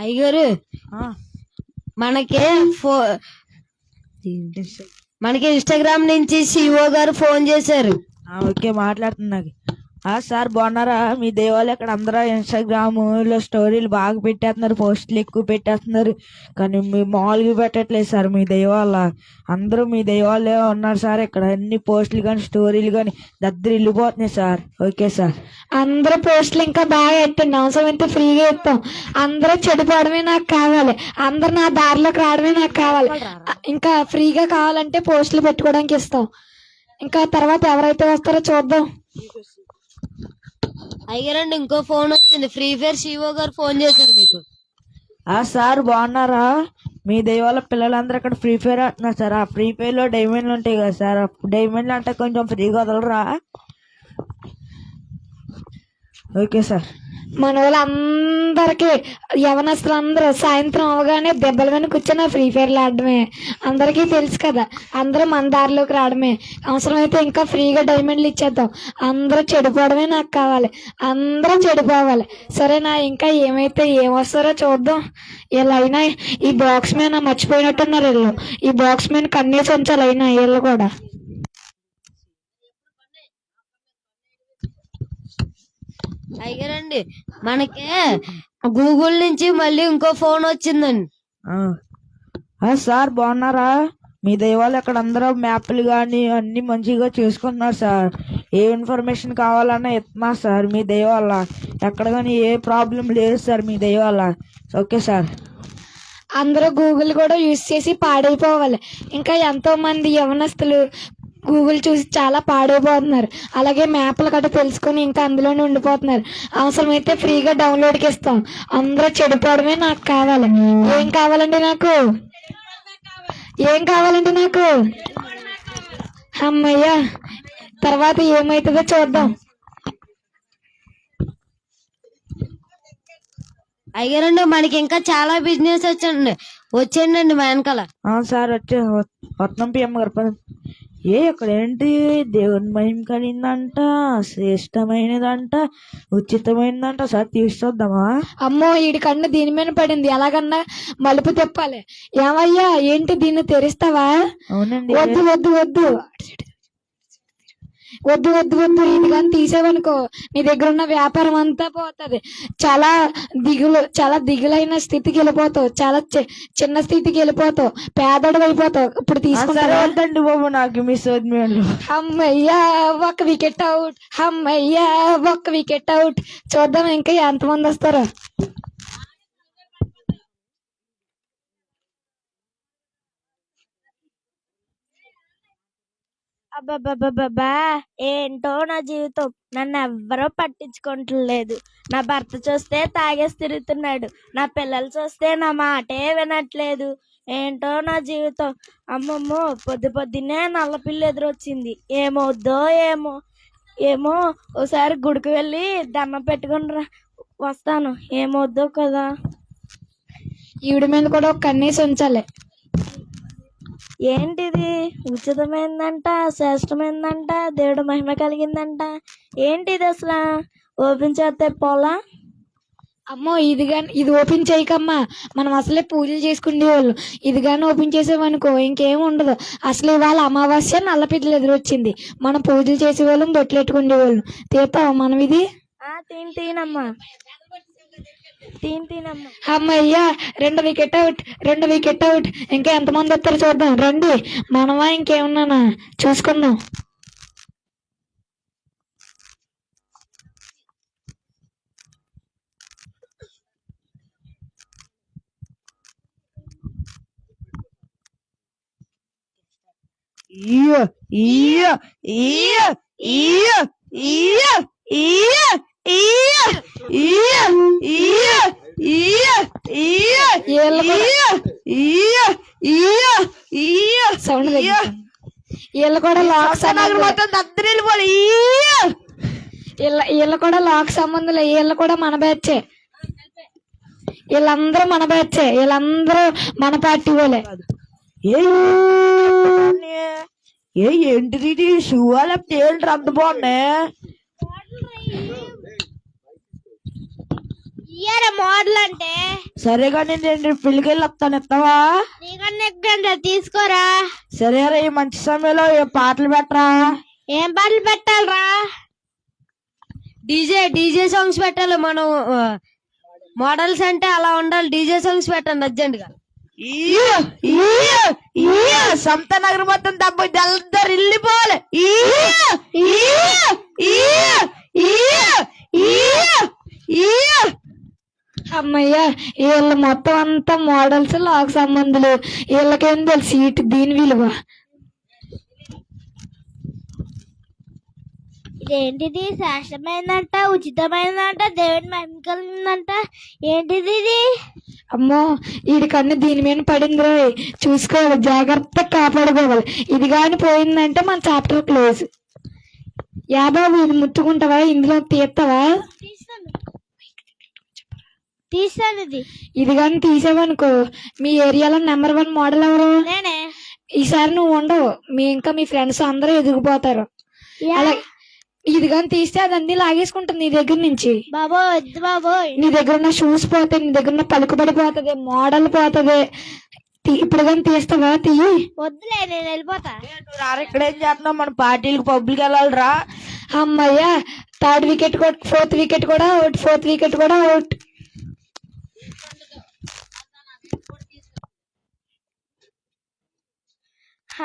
[SPEAKER 3] అయ్యగారు, మనకి ఇన్స్టాగ్రామ్ నుంచి సిఓ గారు ఫోన్ చేశారు.
[SPEAKER 4] ఓకే, మాట్లాడుతున్నా. సార్ బాగున్నారా? మీ దేవాలు ఇక్కడ అందరూ ఇన్స్టాగ్రామ్ లో స్టోరీలు బాగా పెట్టేస్తున్నారు, పోస్టులు ఎక్కువ పెట్టేస్తున్నారు, కానీ మీ మామూలుగా పెట్టట్లేదు సార్. మీ దైవాల అందరూ మీ దైవాలే ఉన్నారు సార్. ఇక్కడ అన్ని పోస్టులు కానీ స్టోరీలు కానీ దద్దరి వెళ్ళిపోతున్నాయి సార్. ఓకే సార్,
[SPEAKER 2] అందరూ పోస్టులు ఇంకా బాగా ఎత్తండి, అవసరం అయితే ఫ్రీగా ఎత్తాం. అందరూ చెడిపోవడమే నాకు కావాలి, అందరు నా దారిలోకి రావడమే నాకు కావాలి. ఇంకా ఫ్రీగా కావాలంటే పోస్టులు పెట్టుకోవడానికి ఇస్తాం. ఇంకా తర్వాత ఎవరైతే వస్తారో చూద్దాం.
[SPEAKER 3] అయ్యారండి, ఇంకో ఫోన్ వచ్చింది, ఫ్రీ ఫైర్ సిఓ గారు ఫోన్ చేశారు మీకు.
[SPEAKER 4] సార్ బాగున్నారా? మీ దైవాల పిల్లలందరూ ఇక్కడ ఫ్రీ ఫైర్ ఆడుతున్నారు సార్. ఆ ఫ్రీ ఫైర్ లో డైమండ్లు ఉంటాయి కదా సార్, డైమండ్లు అంటే కొంచెం ఫ్రీగా వదలరా? Okay sir.
[SPEAKER 2] మన వాళ్ళందరికీ యవనస్తులందరూ సాయంత్రం అవగానే దెబ్బల మీద కూర్చొని ఫ్రీ ఫైర్లు ఆడడమే. అందరికీ తెలుసు కదా, అందరూ మన దారిలోకి రావడమే. అవసరమైతే ఇంకా ఫ్రీగా డైమండ్లు ఇచ్చేద్దాం. అందరూ చెడిపోవడమే నాకు కావాలి, అందరూ చెడిపోవాలి. సరేనా? ఇంకా ఏమైతే ఏమొస్తారో చూద్దాం. ఇలా అయినా ఈ బాక్స్ మ్యాన్ మర్చిపోయినట్టున్నారు వీళ్ళు. ఈ బాక్స్ మ్యాన్ కన్నీసి ఉంచాలి అయినా వీళ్ళు కూడా.
[SPEAKER 3] అయ్యారండి, మనకి గూగుల్ నుంచి మళ్ళీ ఇంకో ఫోన్ వచ్చిందండి.
[SPEAKER 4] సార్ బాగున్నారా? మీ దైవాలు అక్కడ అందరూ మ్యాప్లు కానీ అన్ని మంచిగా చేసుకుంటున్నారు సార్. ఏ ఇన్ఫర్మేషన్ కావాలన్నా ఇస్తున్నా సార్ మీ దయ వల్ల. ఎక్కడ కానీ ఏ ప్రాబ్లం లేదు సార్ మీ దయ వల్ల. Okay sir.
[SPEAKER 2] అందరూ గూగుల్ కూడా యూజ్ చేసి పాడైపోవాలి. ఇంకా ఎంతో మంది యవనస్తులు గూగుల్ చూసి చాలా పాడైపోతున్నారు. అలాగే మ్యాప్లు గట్రా తెలుసుకొని ఇంకా అందులోనే ఉండిపోతున్నారు. అవసరమైతే ఫ్రీగా డౌన్లోడ్కి ఇస్తాం. అందరూ చెడిపోవడమే నాకు కావాలి. ఏం కావాలండి నాకు? ఏం కావాలండి నాకు? అమ్మయ్య, తర్వాత ఏమవుతుందో చూద్దాం.
[SPEAKER 3] అయ్యారండి మనకి ఇంకా చాలా బిజినెస్ వచ్చేయండి మా వెనకాల.
[SPEAKER 4] సార్ వస్తున్నాం పిఎం గారు. ఇక్కడ ఏంటి దేవుని మహిమ కలిగిందంట, శ్రేష్టమైనదంట, ఉచితమైనదంట. సార్ తీసుకొద్దామా?
[SPEAKER 2] అమ్మో, ఈడి కన్ను దీని మీద పడింది, ఎలాగన్నా మలుపు తిప్పాలి. ఏమయ్యా, ఏంటి దీన్ని తెరిస్తావా?
[SPEAKER 4] అవునండి.
[SPEAKER 2] వద్దు వద్దు వద్దు వద్దు వద్దు వద్దు ఇది కానీ తీసేవనుకో నీ దగ్గర ఉన్న వ్యాపారం అంతా పోతుంది. చాలా దిగులైన స్థితికి వెళ్ళిపోతావు. చాలా చిన్న స్థితికి వెళ్ళిపోతావు. పేదడు అయిపోతావు. ఇప్పుడు
[SPEAKER 4] తీసుకుంటారండి బాబు నాకు మిస్ అవుతుంది.
[SPEAKER 2] అమ్మయ్యా, ఒక వికెట్ అవుట్. అమ్మయ్యా, ఒక్క వికెట్ అవుట్. చూద్దాం ఇంకా ఎంతమంది వస్తారో.
[SPEAKER 5] అబ్బబ్బబ్బబ్బా, ఏంటో నా జీవితం. నన్ను ఎవ్వరూ పట్టించుకోవట్లేదు. నా భర్త చూస్తే తాగేసి తిరుగుతున్నాడు. నా పిల్లలు చూస్తే నా మాటే వినట్లేదు. ఏంటో నా జీవితం. అమ్మమ్మో, పొద్దున్నే నల్ల పిల్లి ఎదురొచ్చింది. ఏమవుద్దో ఏమో ఏమో. ఓసారి గుడికి వెళ్ళి దండం పెట్టుకుని వస్తాను. ఏమవుద్దో కదా.
[SPEAKER 2] ఈవిడ మీద కూడా ఒక కన్నీసి ఉంచాలి.
[SPEAKER 5] ఏంటిది? ఉచితమైందంట, శ్రేష్టమైందంట, దేవుడు మహిమ కలిగిందంట. ఏంటిది అసలు? ఓపెన్ చేస్తే పోలా?
[SPEAKER 2] అమ్మో, ఇది ఓపెన్ చేయకమ్మా. మనం అసలే పూజలు చేసుకునేవాళ్ళు. ఇది కానీ ఓపెన్ చేసేవనుకో ఇంకేం ఉండదు. అసలు ఇవాళ అమావాస్య నల్ల పిల్లలు ఎదురొచ్చింది. మనం పూజలు చేసేవాళ్ళం, బొట్లు పెట్టుకునేవాళ్ళం. తీస్తావా మనం ఇది?
[SPEAKER 5] తీనమ్మా.
[SPEAKER 2] అమ్మయ్యా, 2 వికెట్ అవుట్. 2 wicket out. ఇంకా ఎంతమంది వస్తారో చూద్దాం. రండి, మనమా ఇంకేమన్నానా చూసుకుందాం. సౌండ్ వీళ్ళు కూడా లాక్ సంబంధం. వీళ్ళు కూడా మన బ్యాచే. వీళ్ళందరూ మన బ్యాచే. వీళ్ళందరూ మన పార్టీ వాళ్ళే.
[SPEAKER 4] ఏంటిది షూ లేకపోతే ఏంటి అంత బాగున్నాయి?
[SPEAKER 5] మోడల్ అంటే
[SPEAKER 4] సరేగా, నేను పెళ్ళికెళ్ళి వస్తాను. ఎత్తావా?
[SPEAKER 5] తీసుకోరా.
[SPEAKER 4] సరేరా, ఈ మంచి సమయంలో ఏ పాటలు పెట్టరా?
[SPEAKER 5] ఏం పాటలు పెట్టాలరా?
[SPEAKER 3] డీజే సాంగ్స్ పెట్టాలి. మనం మోడల్స్ అంటే అలా ఉండాలి. డీజే సాంగ్స్ పెట్టండి అర్జెంట్ గా.
[SPEAKER 4] సంత నగరం మొత్తం డబ్బు అందరు వెళ్ళిపోవాలి.
[SPEAKER 2] అమ్మయ్యా, వీళ్ళు మొత్తం అంతా మోడల్స్, లాక్ సంబంధాలు. వీళ్ళకేం తెలుసు దీని విలువ.
[SPEAKER 5] ఇదేంటిది? శ్రేష్టమైందంట, ఉచితమైందంట, దేవుని మహిమ కలిగిందంట. ఏంటిది ఇది?
[SPEAKER 2] అమ్మో, వీడి కన్ను దీని మీద పడింది రోయ్. చూసుకోవాలి, జాగ్రత్తగా కాపాడుకోవాలి. ఇది కానీ పోయిందంటే మన చాప్టర్ క్లోజ్. బాబు, ఇది ముట్టుకుంటావా? ఇందులో తీస్తావా?
[SPEAKER 5] తీస్తాను.
[SPEAKER 2] ఇది కానీ తీసావనుకో మీ ఏరియాలో నెంబర్ 1 మోడల్ ఎవరు?
[SPEAKER 5] నేనే.
[SPEAKER 2] ఈసారి నువ్వు ఉండవు. మీ ఫ్రెండ్స్ అందరూ ఎదిగిపోతారు. అలా ఇది కానీ తీస్తే అదన్నీ లాగేసుకుంటుంది నీ దగ్గర నుంచి.
[SPEAKER 5] బాబోయ్,
[SPEAKER 2] నీ దగ్గర ఉన్న షూస్ పోతాయి, నీ దగ్గర ఉన్న పలుకుబడిపోతుంది, మోడల్ పోతుంది. ఇప్పుడు కానీ తీస్తావా? తీయి.
[SPEAKER 5] వద్దులే, నేను వెళ్ళిపోతా.
[SPEAKER 4] ఇక్కడ ఏం చేస్తున్నావు? మన పార్టీలకు పబ్లిక్ వెళ్ళాలిరా.
[SPEAKER 2] అమ్మయ్యా, 3rd వికెట్ కూడా, 4th వికెట్ కూడా అవుట్. 4th వికెట్ కూడా అవుట్.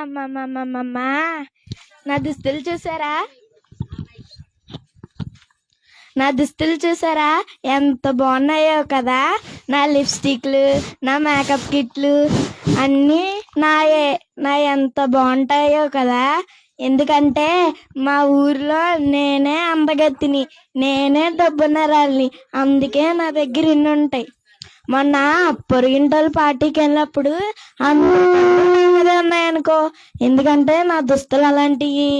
[SPEAKER 5] అమ్మమ్మమ్మమ్మా, నా దుస్తులు చూసారా? నా దుస్తులు చూసారా ఎంత బాగున్నాయో కదా. నా లిప్స్టిక్లు, నా మేకప్ కిట్లు అన్నీ నా ఎంత బాగుంటాయో కదా. ఎందుకంటే మా ఊర్లో నేనే అందగత్తిని, నేనే డబ్బున్నరాల్ని, అందుకే నా దగ్గర ఇన్ని ఉంటాయి. మొన్న పొరుగింటోళ్ళ పార్టీకి వెళ్ళినప్పుడు అందరూ ఉన్నాయనుకో, ఎందుకంటే నా దుస్తులు అలాంటివి.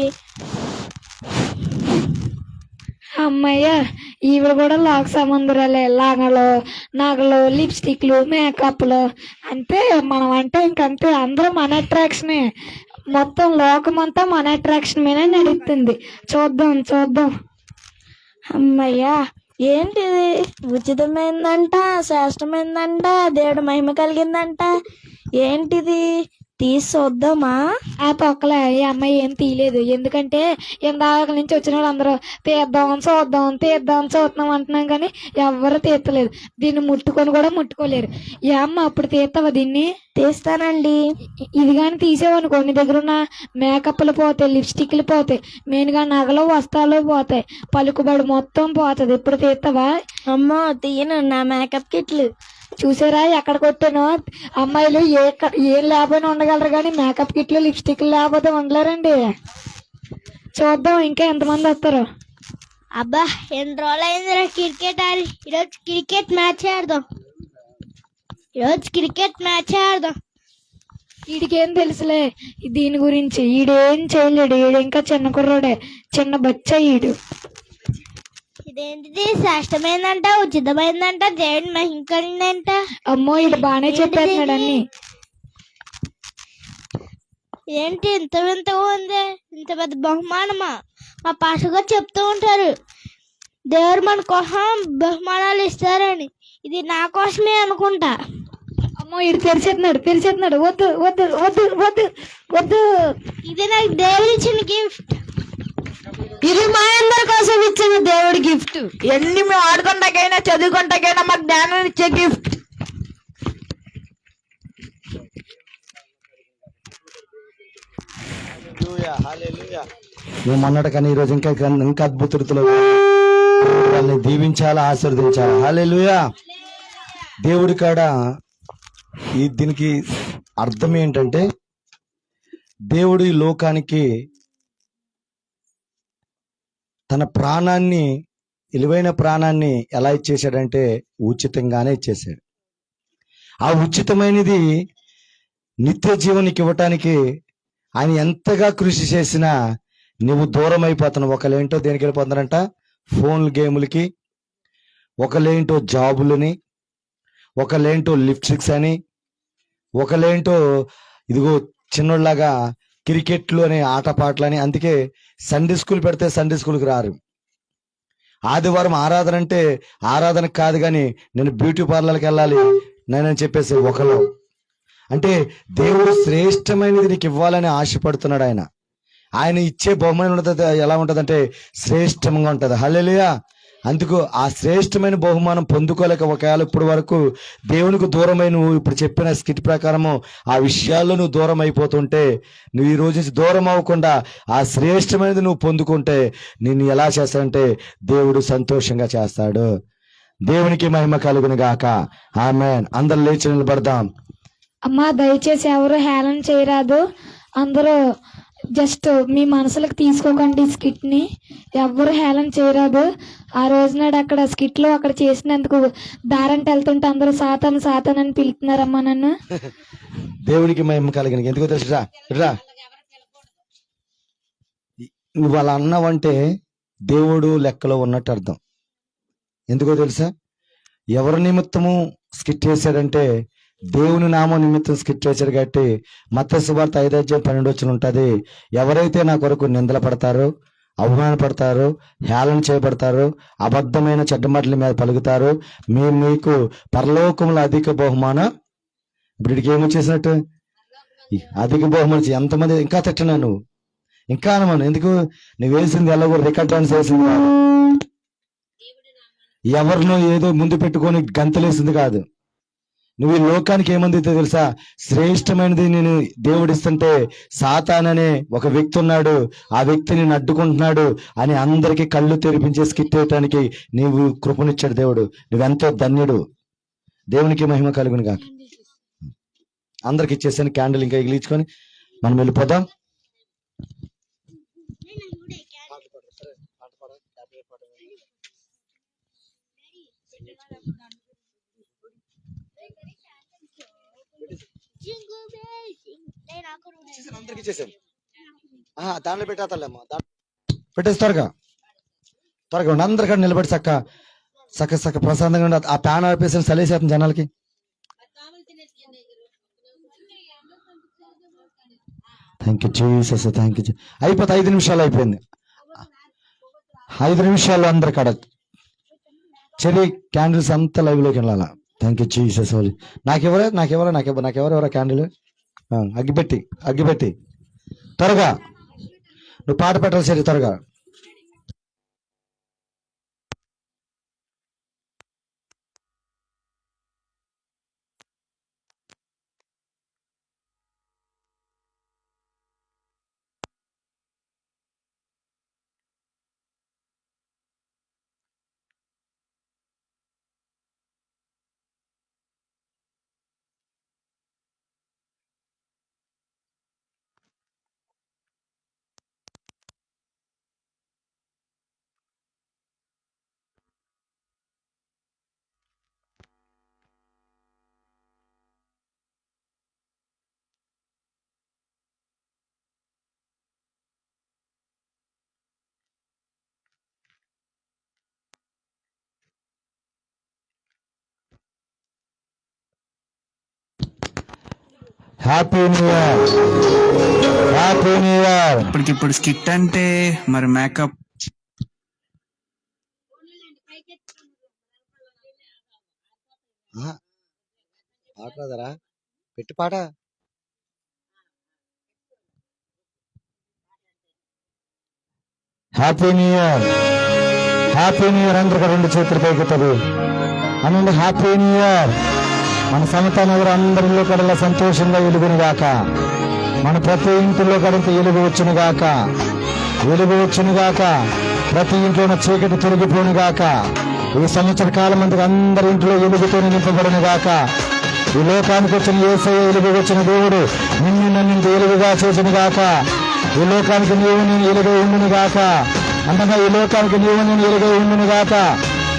[SPEAKER 2] అమ్మయ్య, ఈవిడ కూడా లోక సముద్రాలే. నగలు, లిప్స్టిక్లు, మేకప్లు అంటే మనం అంటే ఇంకంతే. అందరూ మన అట్రాక్షనే. మొత్తం లోకమంతా మన అట్రాక్షన్ మీద నడుస్తుంది. చూద్దాం.
[SPEAKER 5] అమ్మయ్యా, ఏంటిది? ఉచితమైందంట, శ్రేష్టమైందంట, దేవుడు మహిమ కలిగిందంట. ఏంటిది? తీసి చూద్దామా?
[SPEAKER 2] ఆ తొక్కలే, ఈ అమ్మాయి ఏం తీయలేదు. ఎందుకంటే ఇందాక నుంచి వచ్చిన వాళ్ళు అందరూ చూస్తున్నాం అంటున్నాం, కానీ ఎవరు తీర్చలేదు. దీన్ని ముట్టుకొని కూడా ముట్టుకోలేరు. ఈ అమ్మ అప్పుడు తీస్తావా దీన్ని?
[SPEAKER 5] తీస్తానండి.
[SPEAKER 2] ఇది కానీ తీసేవనుకో, నీ దగ్గర ఉన్న మేకప్లు పోతాయి, లిప్స్టిక్లు పోతాయి, మెయిన్గా నగలు వస్త్రాలు పోతాయి, పలుకుబడి మొత్తం పోతుంది. ఇప్పుడు తీస్తావా?
[SPEAKER 5] అమ్మో, తీయను. నా మేకప్ కిట్లు
[SPEAKER 2] చూసారా ఎక్కడ కొట్టానో? అమ్మాయిలు ఏం లేకపోయినా ఉండగలరు, కానీ మేకప్ కిట్లు, లిప్స్టిక్లు లేకపోతే ఉండలేరండి. చూద్దాం ఇంకా ఎంతమంది వస్తారు.
[SPEAKER 5] అబ్బా, ఎన్ని రోజులు అయిందిరా క్రికెట్ ఆడి. ఈరోజు క్రికెట్ మ్యాచ్ ఆడదాం.
[SPEAKER 2] వీడికేం తెలుసులే దీని గురించి. ఈడేం చేయలేడు. ఈడు ఇంకా చిన్న కుర్రోడే, చిన్న బచ్చ ఈడు.
[SPEAKER 5] ఇదేంటిది? శ్రేష్టమైందంట, ఉచితమైందంట, దేవుడి మహిమ కలిగిందంట.
[SPEAKER 2] అమ్మో, ఈడు బాగానే చెప్పేస్తున్నాడు అన్ని.
[SPEAKER 5] ఏంటి ఇంత వింతగా ఉంది? ఇంత పెద్ద బహుమానమా? మా పాస్టర్ గారు చెప్తూ ఉంటారు, దేవుడు మన కోసం బహుమానాలు ఇస్తారని. ఇది నా కోసమే అనుకుంటా.
[SPEAKER 2] అమ్మో, ఈడు తెరిచేస్తున్నాడు. వద్దు.
[SPEAKER 5] ఇది నాకు దేవుడు ఇచ్చిన గిఫ్ట్.
[SPEAKER 3] ఇది మా అందరి కోసం ఇచ్చిన దేవుడి గిఫ్ట్.
[SPEAKER 4] ఎన్ని మేము ఆడుకుంటాకైనా చదువుకుంటాకైనా మాకు జ్ఞానం ఇచ్చే గిఫ్ట్.
[SPEAKER 1] నువ్వు మొన్నటి కానీ ఈరోజు ఇంకా అద్భుత రీతిలో వాళ్ళని దీవించాలా, ఆశీర్వదించాలా. హల్లెలూయా. దేవుడి కాడ దీనికి అర్థం ఏంటంటే, దేవుడు ఈ లోకానికి తన ప్రాణాన్ని, విలువైన ప్రాణాన్ని ఎలా ఇచ్చేసాడంటే ఉచితంగానే ఇచ్చేసాడు. ఆ ఉచితమైనది నిత్య జీవనికి ఇవ్వటానికి ఆయన ఎంతగా కృషి చేసినా నువ్వు దూరం అయిపోతున్నావు. ఒకళ్ళేంటో దేనికి వెళ్ళిపోతున్నారంట, ఫోన్లు గేములకి, ఒకళ్ళేంటో జాబులని, ఒకళ్ళేంటో లిప్స్టిక్స్ అని, ఒకళ్ళేంటో ఇదిగో చిన్నోళ్ళలాగా క్రికెట్లు అనే ఆటపాటలని. అందుకే సండే స్కూల్ పెడితే సండే స్కూల్కి రారు. ఆదివారం ఆరాధన అంటే ఆరాధనకు కాదు, కానీ నేను బ్యూటీ పార్లర్కి వెళ్ళాలి నేనని చెప్పేసి ఒకళ్ళు. అంటే దేవుడు శ్రేష్టమైనది నీకు ఇవ్వాలని ఆశపడుతున్నాడు. ఆయన ఇచ్చే బహుమానం ఉంటుంది, ఎలా ఉంటుందంటే శ్రేష్టంగా ఉంటుంది. హల్లెలూయా. అందుకు ఆ శ్రేష్టమైన బహుమానం పొందుకోలేక ఒకవేళ ఇప్పుడు వరకు దేవునికి దూరమై నువ్వు ఇప్పుడు చెప్పిన స్కిట్ ప్రకారము ఆ విషయాల్లో నువ్వు దూరం అయిపోతుంటే, నువ్వు ఈ రోజు నుంచి దూరం అవ్వకుండా ఆ శ్రేష్టమైనది నువ్వు పొందుకుంటే నిన్ను ఎలా చేస్తాడంటే దేవుడు సంతోషంగా చేస్తాడు. దేవునికి మహిమ కలుగును గాక. ఆమేన్. అందరు లేచి నిలబడదాం.
[SPEAKER 2] అమ్మా, దయచేసి ఎవరు హేళన చేయరాదు. అందరూ జస్ట్ మీ మనసులకు తీసుకోకండి స్కిట్ ని. ఎవరు హేళన చేయరాదు. ఆ రోజు నాడు అక్కడ స్కిట్ లో అక్కడ చేసినందుకు దారంటే వెళ్తుంటే అందరూ సాతాన్ అని పిలుస్తున్నారమ్మా నన్ను.
[SPEAKER 1] దేవుడికి మహిమ కలిగిన. ఎందుకో తెలుసురా, నువ్వు అలా అన్నావంటే దేవుడు లెక్కలో ఉన్నట్టు అర్థం. ఎందుకో తెలుసా, ఎవరి నిమిత్తము స్కిట్ చేశాడంటే దేవుని నామం నిమిత్తం స్కిట్ చేశారు. కాబట్టి మత్తయి సువార్త 5:12 ఉంటుంది, ఎవరైతే నా కొరకు నిందల పడతారో, అవమానపడతారో, హేళన చేయబడతారో, అబద్ధమైన చెడ్డమాటల మీద పలుకుతారో, మీకు పరలోకంలో అధిక బహుమానం. ఇప్పుడు ఇక్కడికి ఏమొచ్చేసినట్టు అధిక బహుమానం. ఎంతమంది ఇంకా తిట్టనా నువ్వు, ఇంకా అనమాను. ఎందుకు? నువ్వు వేసింది ఎలా కూడా రికార్డ్ డాన్స్ వేసింది కాదు, ఎవరినో ఏదో ముందు పెట్టుకొని గంతలేసింది కాదు. నువ్వు ఈ లోకానికి ఏమందితే తెలుసా? శ్రేష్టమైనది నేను దేవుడిస్తుంటే సాతాననే ఒక వ్యక్తి ఉన్నాడు, ఆ వ్యక్తిని అడ్డుకుంటున్నాడు అని అందరికీ కళ్ళు తెరిపించే స్కిట్ వేయటానికి నీవు కృపనిచ్చాడు దేవుడు. నువ్వెంతో ధన్యుడు. దేవునికి మహిమ కలుగును కాక. అందరికి ఇచ్చేసాను క్యాండిల్, ఇంకా ఎగిలించుకొని మనం వెళ్ళిపోదాం. అందరికి ఇచ్చేసాను. దాంట్లో పెట్టేస్తాలేమ్మా, పెట్టేసి త్వరగా త్వరగా ఉండి అందరికీ నిలబడి చక్క ప్రశాంతంగా ఉండి ఆ ప్యాన్ ఆపేసి చలేసేస్తుంది జనాలకి. Thank you Jesus, thank you. అయిపోతే 5 నిమిషాలు అయిపోయింది. 5 నిమిషాలు అందరు కడ చెరి క్యాండిల్స్ అంతా లైవ్లోకి వెళ్ళాలా. Thank you Jesus. నాకెవరో క్యాండిల్ అగ్గిపెట్టి త్వరగా నువ్వు పాట పెట్టాలి సరే త్వరగా. Happy new year, happy new year.
[SPEAKER 6] ఇప్పటికిప్పుడు స్కిట్ అంటే మరి మేకప్
[SPEAKER 1] పాట రాదరా, పెట్టి పాట. Happy new year, happy new year. అందరికీ 2 చేతులు పైకెత్తదు అనండి. Happy new year. మన సమతా నగరం అందరిలో కడల సంతోషంగా వెలుగును గాక. మన ప్రతి ఇంటిలో కడంత వెలుగు వచ్చును గాక, వెలుగు వచ్చును గాక. ప్రతి ఇంట్లో ఉన్న చీకటి తొలగిపోను గాక. ఈ సంవత్సర కాలం అంతకు అందరి ఇంట్లో వెలుగుతో నింపబడును గాక. ఈ లోకానికి వచ్చిన యేసయ్య వెలుగు వచ్చిన దేవుడు నిన్ను నన్ను వెలుగుగా చేసిన గాక. ఈ లోకానికి నీవు నేను వెలుగై ఉండును గాక. అంతగా ఈ లోకానికి నీవు నేను వెలుగై ఉండును గాక.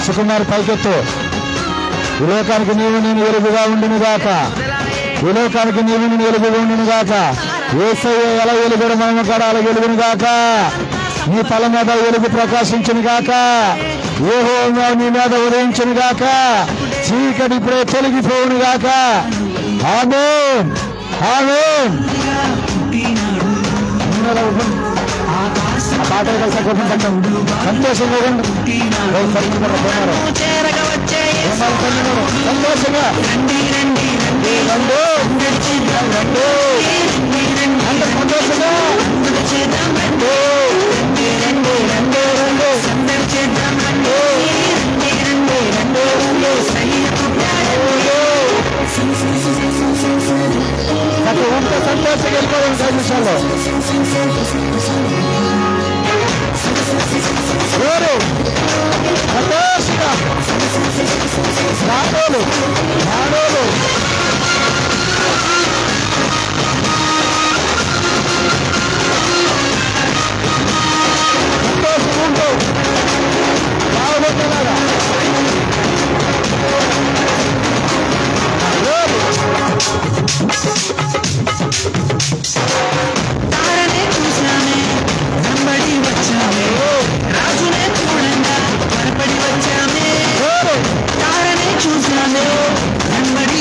[SPEAKER 1] సుకుమార్ పైకెత్తు. ఈ లోకానికి నీవు నేను వెలుగుగా ఉండును గాక. ఈ లోకానికి నీవు నేను వెలుగుగా ఉండును గాక. యేసయ్య ఎలా వెలుగుడు మనము కూడా అలా వెలుగును గాక. నీ తల మీద వెలుగు ప్రకాశించును గాక. యెహోవా నీ మీద ఉదయించును గాక. చీకటి ఇప్పుడే తొలగిపోవును గాక. ఆమేన్, ఆమేన్. పాట సంతోషంగా సంతోషంగా సంతోషంగా వెళ్ళిపోవాలి 5 నిమిషాల్లో. సంతోషంగా నాడోలు నాడోలు సంతోషంగా ఉంటూ బాగుంటున్నారా.
[SPEAKER 6] తారనే చూసామే, వెంబడి వచ్చామే, రాజునే చూడంగా త్వరపడి వచ్చామే. తారనే చూసామే, వెంబడి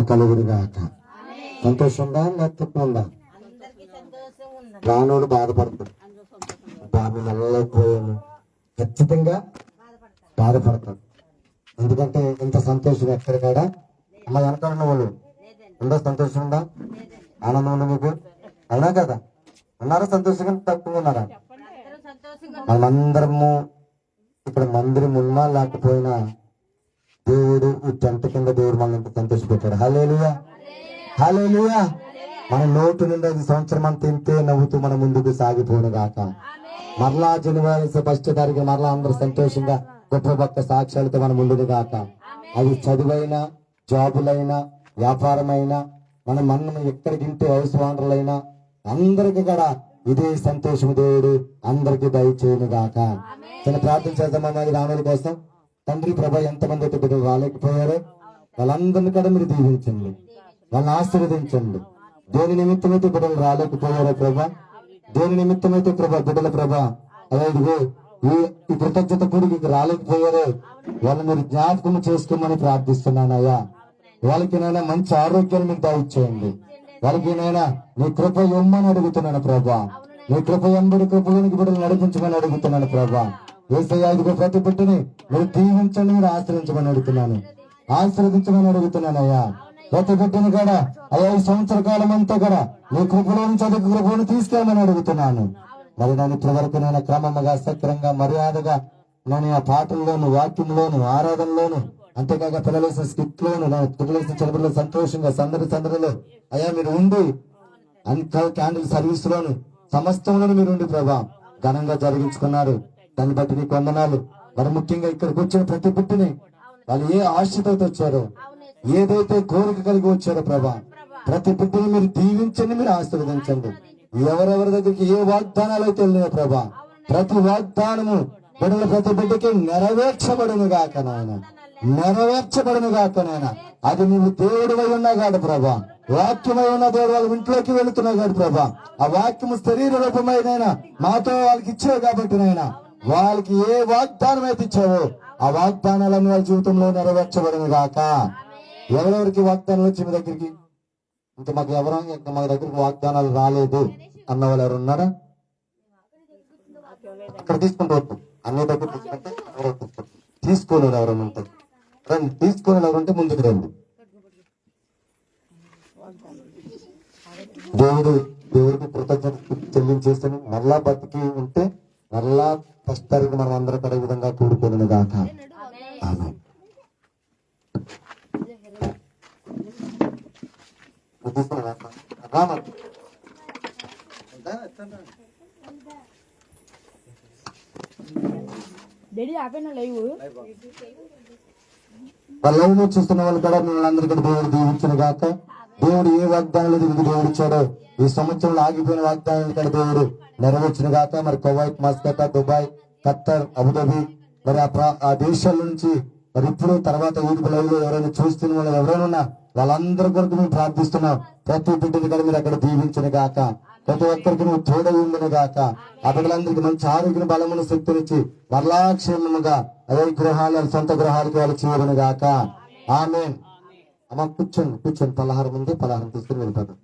[SPEAKER 1] కలుగుడు గాక. సంతోషం ఉందా లేకపోతే ఉందా? రానోడు బాధపడతాడు, బాబు నల్లపోయాను, ఖచ్చితంగా బాధపడతాడు. ఎందుకంటే ఇంత సంతోషం ఎక్కడ కాడా అమ్మ వెనకాలన్న వాళ్ళు ఉందా? సంతోషం ఉందా? ఆనందం ఉందా మీకు? అవునా కదా? ఉన్నారా? సంతోషంగా తక్కువ ఉన్నారా? మనమందరము ఇక్కడ మందిరం ఉన్నా లేకపోయినా దేవుడు ఈ టెంట్ కింద దేవుడు మనల్ని ఇంత సంతోషపెట్టాడు. హల్లెలూయా, హల్లెలూయా. మన నోటు నుండి 5 సంవత్సరం అంతా ఇంతే నవ్వుతూ మన ముందుకు సాగిపోను గాక. మరలా జనవరి 1 తారీఖు మరలా అందరూ సంతోషంగా గొప్ప గొప్ప సాక్ష్యాలతో మన ముందుకు గాక. అది చదువైనా, జాబులైనా, వ్యాపారమైనా, మనం ఎక్కడికింటే హౌస్ ఓనర్లైనా అందరికి కూడా ఇదే సంతోషం దేవుడు అందరికి దయచేయను గాక. చిన్న ప్రార్థన చేద్దామన్నది రానుల కోసం. తండ్రి ప్రభా, ఎంతమంది అయితే బిడ్డలు రాలేకపోయారో వాళ్ళందరినీ కూడా మీరు దీవించండి, వాళ్ళని ఆశీర్వదించండి. దేని నిమిత్తమైతే బిడ్డలు రాలేకపోయారో ప్రభా, దేని నిమిత్తమైతే ప్రభా బిడ్డల ప్రభా అలా ఇదిగో ఈ కృతజ్ఞత కూడికి రాలేకపోయారో వాళ్ళని మీరు జ్ఞాపకం చేసుకోమని ప్రార్థిస్తున్నానయ్యా. వాళ్ళకి నైనా మంచి ఆరోగ్యాన్ని మీకు దయచేయండి. వాళ్ళకి నైనా నీ కృప ఇమ్మని అడుగుతున్నాను ప్రభా. నీ కృప ఎంబడి కృపలోనికి బిడ్డలు నడిపించమని అడుగుతున్నాను ప్రభా. యేసయ్యా, ఇదిగో ప్రతి బిడ్డని మీరు దీవించండి, మీరు ఆశ్రయించమని అడుగుతున్నాను, ఆశీర్వదించమని అడుగుతున్నానయ్యా. ప్రతి బిడ్డను కూడా అయ్యా ఈ సంవత్సర కాలం అంతా కూడా నీ కృపలోని చదువు కృపను తీసుకెళ్ళమని అడుగుతున్నాను. మరి నన్ను ఇప్పటి వరకు నేను క్రమంగా సక్రంగా మర్యాదగా నేను ఆ పాటల్లోను, వాక్యంలోను, ఆరాధనలోను, అంతేకాక పిల్లలేసిన స్కిట్ లోను, పిల్లలేసిన చిన్నపిల్లలు సంతోషంగా సందడిలో అయ్యా మీరు ఉండి క్యాండిల్ సర్వీస్ లోను సమస్తంలోను మీరు ఉండి ప్రభా ఘనంగా జరిగించుకున్నారు. దాన్ని బట్టి నీకు వందనాలు. మరి ముఖ్యంగా ఇక్కడికి వచ్చిన ప్రతి బిడ్డని వాళ్ళు ఏ ఆశతో వచ్చారో, ఏదైతే కోరిక కలిగి వచ్చారో ప్రభా, ప్రతి బిడ్డని మీరు దీవించండి, మీరు ఆశీర్వదించండి. ఎవరెవరి దగ్గరికి ఏ వాగ్దానాలు అయితే వెళ్ళినాయో ప్రభా, ప్రతి వాగ్దానము బిడ్డల ప్రతి బిడ్డకి నెరవేర్చబడును గాక నాయన, నెరవేర్చబడును గాక నాయన. అది నువ్వు దేవుడివై ఉన్నా కాదు ప్రభా, వాక్యమై ఉన్న దేవుడు వాళ్ళ ఇంట్లోకి వెళుతున్నావు కాదు ప్రభా. ఆ వాక్యము శరీర రూపమైనైనా మాతో వాళ్ళకి ఇచ్చావు కాబట్టి నాయన, వాళ్ళకి ఏ వాగ్దానం అయితే ఇచ్చావో ఆ వాగ్దానాలన్నీ వాళ్ళ జీవితంలో నెరవేర్చబడును గాక. ఎవరెవరికి వాగ్దానాలు వచ్చి మీ దగ్గరికి, ఇంకా మాకు మా దగ్గరికి వాగ్దానాలు రాలేదు అన్న వాళ్ళు ఎవరు ఉన్నారా? అక్కడ తీసుకుంటూ వద్దు, అన్ని దగ్గర తీసుకుంటే తీసుకోని ఎవరైనా ఉంటారు రండి, తీసుకుని ఎవరు ఉంటే ముందుకు రండి. దేవుడికి కృతజ్ఞత చెల్లించేస్తాను. మరలా బతికి ఉంటే మరలా 1 తారీఖు మనం అందరూ కూడా ఈ విధంగా కూడుకోను గాక. ఆమేన్. లైవ్ చూస్తున్న వాళ్ళు కూడా మిమ్మల్ని అందరికీ దేవుడు దీవించును గాక. దేవుడు ఏ వాగ్దానాలు దేవుడు ఇచ్చాడో ఈ సంవత్సరంలో ఆగిపోయిన వాగ్దానాలు కూడా దేవుడు నెరవేర్చును గాక. మరి Kuwait, Muscat, Dubai, Khattar, Abu Dhabi, మరి ఆ దేశాల నుంచి మరి ఇప్పుడు తర్వాత యూట్యూబ్ లైవ్ లో ఎవరైనా చూస్తున్న వాళ్ళు ఎవరైనా ఉన్నా వాళ్ళందరి కొరకు మేము ప్రార్థిస్తున్నాం. ప్రతి బిడ్డని కూడా మీరు అక్కడ దీవించును గాక. ప్రతి ఒక్కరికి నువ్వు తోడై ఉండును గాక. ఆ బిడ్డలందరికీ మంచి ఆరోగ్యం, బలమును, శక్తినిచ్చి మరలా క్షేమముగా అదే గృహాలు, సొంత గృహాలకి వాళ్ళు చేరును గాక. ఆమేన్. అమ్మ కూర్చోండి, పలహారం ఉంది, పలహారం తీసుకుని వెళ్ళిపోతాం.